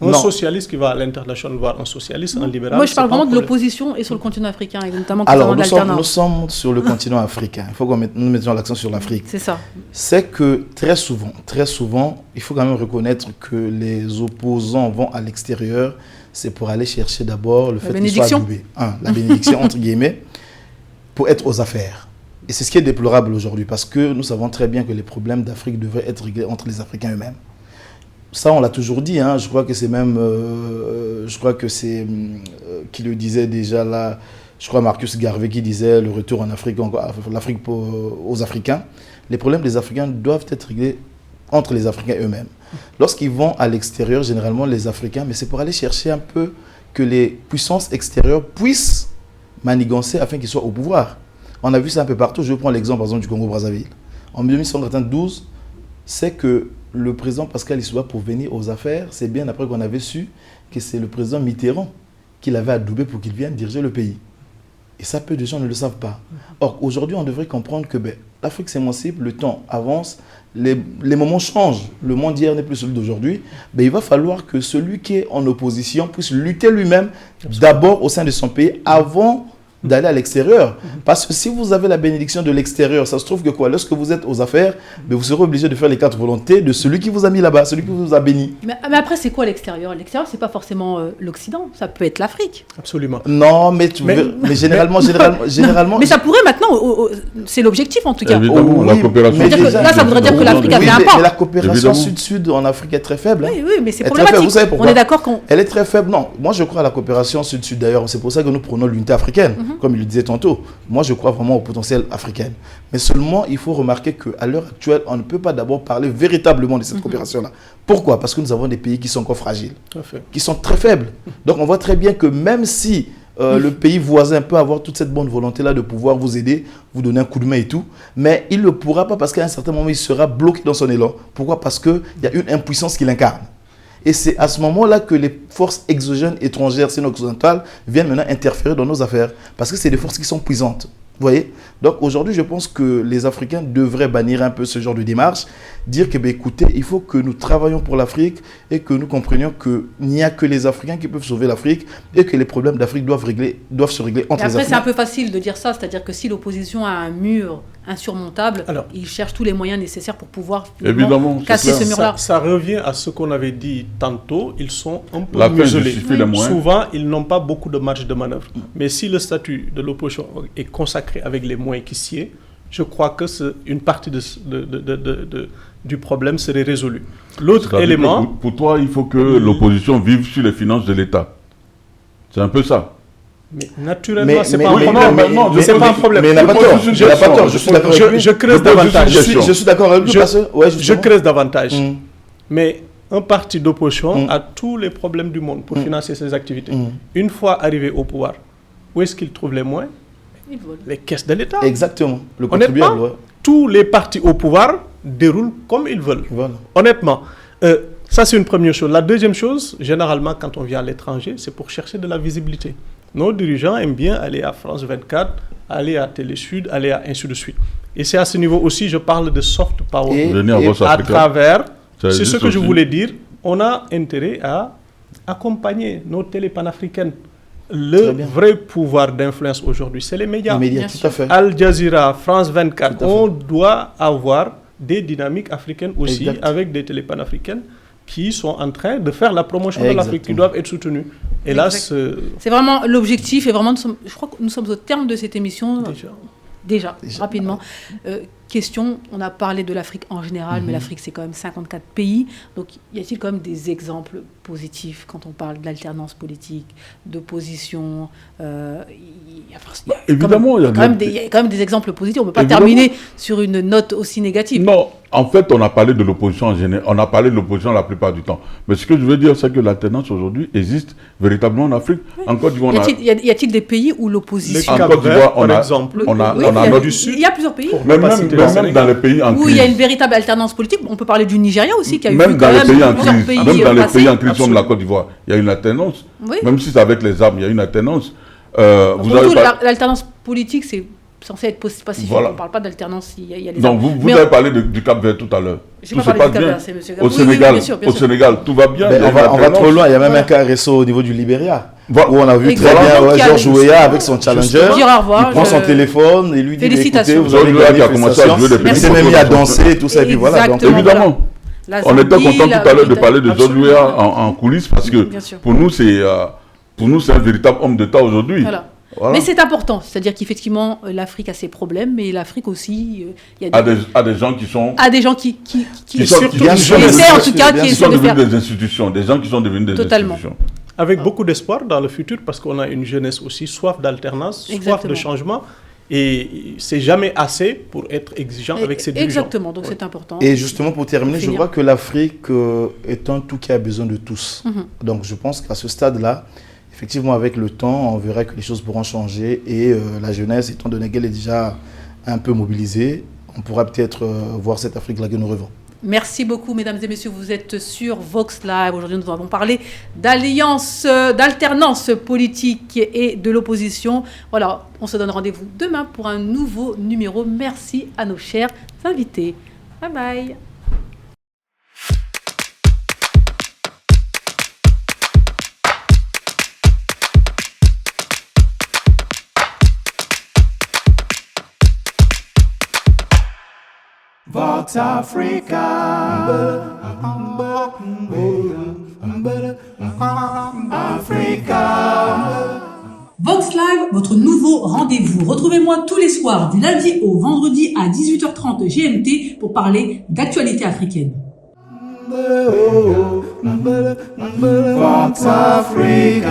Un socialiste qui va à l'international voir un socialiste, un libéral. Moi, je parle vraiment de l'opposition et sur le continent africain, et notamment alors, nous sommes sur le continent africain. Il faut que nous mettions l'accent sur l'Afrique. C'est ça. C'est que très souvent, il faut quand même reconnaître que les opposants vont à l'extérieur. C'est pour aller chercher d'abord le fait qu'ils soient adubés. La bénédiction, entre guillemets, pour être aux affaires. Et c'est ce qui est déplorable aujourd'hui, parce que nous savons très bien que les problèmes d'Afrique devraient être réglés entre les Africains eux-mêmes. Ça, on l'a toujours dit, hein. Je crois que c'est même... qui le disait déjà là, je crois Marcus Garvey qui disait le retour en Afrique, l'Afrique aux Africains. Les problèmes des Africains doivent être réglés entre les Africains eux-mêmes. Lorsqu'ils vont à l'extérieur, généralement les Africains, mais c'est pour aller chercher un peu que les puissances extérieures puissent manigancer afin qu'ils soient au pouvoir. On a vu ça un peu partout. Je prends l'exemple par exemple du Congo-Brazzaville. En 1992, c'est que le président Pascal Lissouba, pour venir aux affaires, c'est bien après qu'on avait su que c'est le président Mitterrand qui l'avait adoubé pour qu'il vienne diriger le pays. Et ça, peu de gens ne le savent pas. Or, aujourd'hui, on devrait comprendre que l'Afrique s'émancipe, le temps avance, les moments changent. Le monde d'hier n'est plus celui d'aujourd'hui. Il va falloir que celui qui est en opposition puisse lutter lui-même, d'abord au sein de son pays, avant d'aller à l'extérieur. Parce que si vous avez la bénédiction de l'extérieur, ça se trouve que lorsque vous êtes aux affaires, vous serez obligé de faire les 4 volontés de celui qui vous a mis là-bas, celui qui vous a béni. Mais après, c'est quoi l'extérieur? L'extérieur, c'est pas forcément l'Occident, ça peut être l'Afrique. Absolument. Non, mais généralement... mais ça pourrait maintenant, c'est l'objectif en tout cas. Évidemment, la coopération. Là, ça voudrait dire que l'Afrique avait un port. Mais la coopération sud-sud en Afrique est très faible. Oui, mais c'est problématique. Vous savez pourquoi? On est d'accord qu'on... Elle est très faible. Non, moi je crois à la coopération sud-sud d'ailleurs. C'est pour ça que nous prenons l'unité africaine. Comme il le disait tantôt, moi je crois vraiment au potentiel africain. Mais seulement, il faut remarquer qu'à l'heure actuelle, on ne peut pas d'abord parler véritablement de cette coopération-là. Pourquoi? Parce que nous avons des pays qui sont encore fragiles, qui sont très faibles. Donc on voit très bien que même si le pays voisin peut avoir toute cette bonne volonté-là de pouvoir vous aider, vous donner un coup de main et tout, mais il ne le pourra pas parce qu'à un certain moment, il sera bloqué dans son élan. Pourquoi? Parce qu'il y a une impuissance qui l'incarne. Et c'est à ce moment-là que les forces exogènes étrangères, sinon occidentales, viennent maintenant interférer dans nos affaires. Parce que c'est des forces qui sont puissantes. Vous voyez? Donc aujourd'hui, je pense que les Africains devraient bannir un peu ce genre de démarche, dire que, écoutez, il faut que nous travaillions pour l'Afrique et que nous comprenions qu'il n'y a que les Africains qui peuvent sauver l'Afrique et que les problèmes d'Afrique doivent se régler entre les Africains. Après, c'est un peu facile de dire ça, c'est-à-dire que si l'opposition a un mur insurmontable, il cherche tous les moyens nécessaires pour pouvoir casser ce mur-là. Ça revient à ce qu'on avait dit tantôt, ils sont un peu muselés. Souvent, ils n'ont pas beaucoup de marge de manœuvre. Mais si le statut de l'opposition est consacré avec les moyens qui s'y est, je crois que une partie du problème serait résolue. L'autre élément... Pour toi, il faut que l'opposition vive sur les finances de l'État. C'est un peu ça. Mais naturellement, c'est pas un problème. C'est pas un problème. Mais il n'a pas tort. Je suis d'accord avec lui. Je creuse davantage. Je suis d'accord avec lui parce que... Je creuse davantage. Mais un parti d'opposition a tous les problèmes du monde pour financer ses activités. Une fois arrivé au pouvoir, où est-ce qu'il trouve les moyens? Les caisses de l'État. Exactement. Le contribuable. Honnêtement, tous les partis au pouvoir déroulent comme ils veulent. Voilà. Honnêtement. Ça, c'est une première chose. La deuxième chose, généralement, quand on vient à l'étranger, c'est pour chercher de la visibilité. Nos dirigeants aiment bien aller à France 24, aller à Télé Sud, aller à ainsi de suite. Et c'est à ce niveau aussi, je parle de soft power. À travers, c'est ce que je voulais dire, on a intérêt à accompagner nos télé panafricaines. Le vrai pouvoir d'influence aujourd'hui, c'est les médias. Les médias, tout à fait. Al Jazeera, France 24, on doit avoir des dynamiques africaines aussi, avec des télé panafricaines qui sont en train de faire la promotion de l'Afrique, qui doivent être soutenues. Et là, c'est vraiment l'objectif, et vraiment, je crois que nous sommes au terme de cette émission. Déjà. Rapidement. Question, on a parlé de l'Afrique en général, mais l'Afrique, c'est quand même 54 pays. Donc, y a-t-il quand même des exemples positifs quand on parle d'alternance politique, d'opposition Évidemment, il y a quand même des exemples positifs. On ne peut pas terminer sur une note aussi négative. Non, en fait, on a parlé de l'opposition en général. On a parlé de l'opposition la plupart du temps. Mais ce que je veux dire, c'est que l'alternance aujourd'hui existe véritablement en Afrique. Oui. En Côte d'Ivoire, y a-t-il des pays où l'opposition... En Côte d'Ivoire, par exemple. Il y a plusieurs pays. Même dans les pays en crise. Où il y a une véritable alternance politique. On peut parler du Nigeria aussi, qui a eu même dans les pays en crise. Même dans les pays en crise passer. comme la Côte d'Ivoire, il y a une alternance. Oui. Même si c'est avec les armes, il y a une alternance. L'alternance politique, c'est censé être pacifique. Voilà. On ne parle pas d'alternance, il y a les armes. Donc vous avez parlé du Cap-Vert tout à l'heure. Je n'ai pas parlé du Cap-Vert, c'est monsieur Au Sénégal, bien sûr. Sénégal, tout va bien. On va trop loin, il y a même un cas récent au niveau du Libéria. Où on a vu très bien Georges Weah avec son challenger. Il prend son téléphone et lui dit félicitations. Vous avez gagné, félicitations. Il s'est même mis à danser et tout ça. Et puis voilà. Évidemment. On était content tout à l'heure de parler de Georges Weah en coulisses parce que pour nous, c'est un véritable homme d'État aujourd'hui. Voilà. Mais c'est important, c'est-à-dire qu'effectivement, l'Afrique a ses problèmes, mais l'Afrique aussi, il y a des gens qui sont... à des gens qui bien sûr, essaient en tout cas, bien qui Qui essaient sont de faire. devenus des institutions, des gens qui sont devenus des Totalement. institutions. Avec beaucoup d'espoir dans le futur, parce qu'on a une jeunesse aussi soif d'alternance, soif Exactement. de changement, et c'est jamais assez pour être exigeant avec ses dirigeants. Exactement, donc c'est important. Et justement, pour terminer, je Finir. crois que l'Afrique est un tout qui a besoin de tous. Donc, je pense qu'à ce stade-là, effectivement, avec le temps, on verra que les choses pourront changer. Et la jeunesse, étant donné qu'elle est déjà un peu mobilisée, on pourra peut-être voir cette Afrique-là que nous rêvons. Merci beaucoup, mesdames et messieurs. Vous êtes sur Vox Live. Aujourd'hui, nous avons parlé d'alliance, d'alternance politique et de l'opposition. Voilà, on se donne rendez-vous demain pour un nouveau numéro. Merci à nos chers invités. Bye bye. Vox Africa. Vox Live, votre nouveau rendez-vous. Retrouvez-moi tous les soirs du lundi au vendredi à 18h30 GMT pour parler d'actualité africaine. Vox Africa.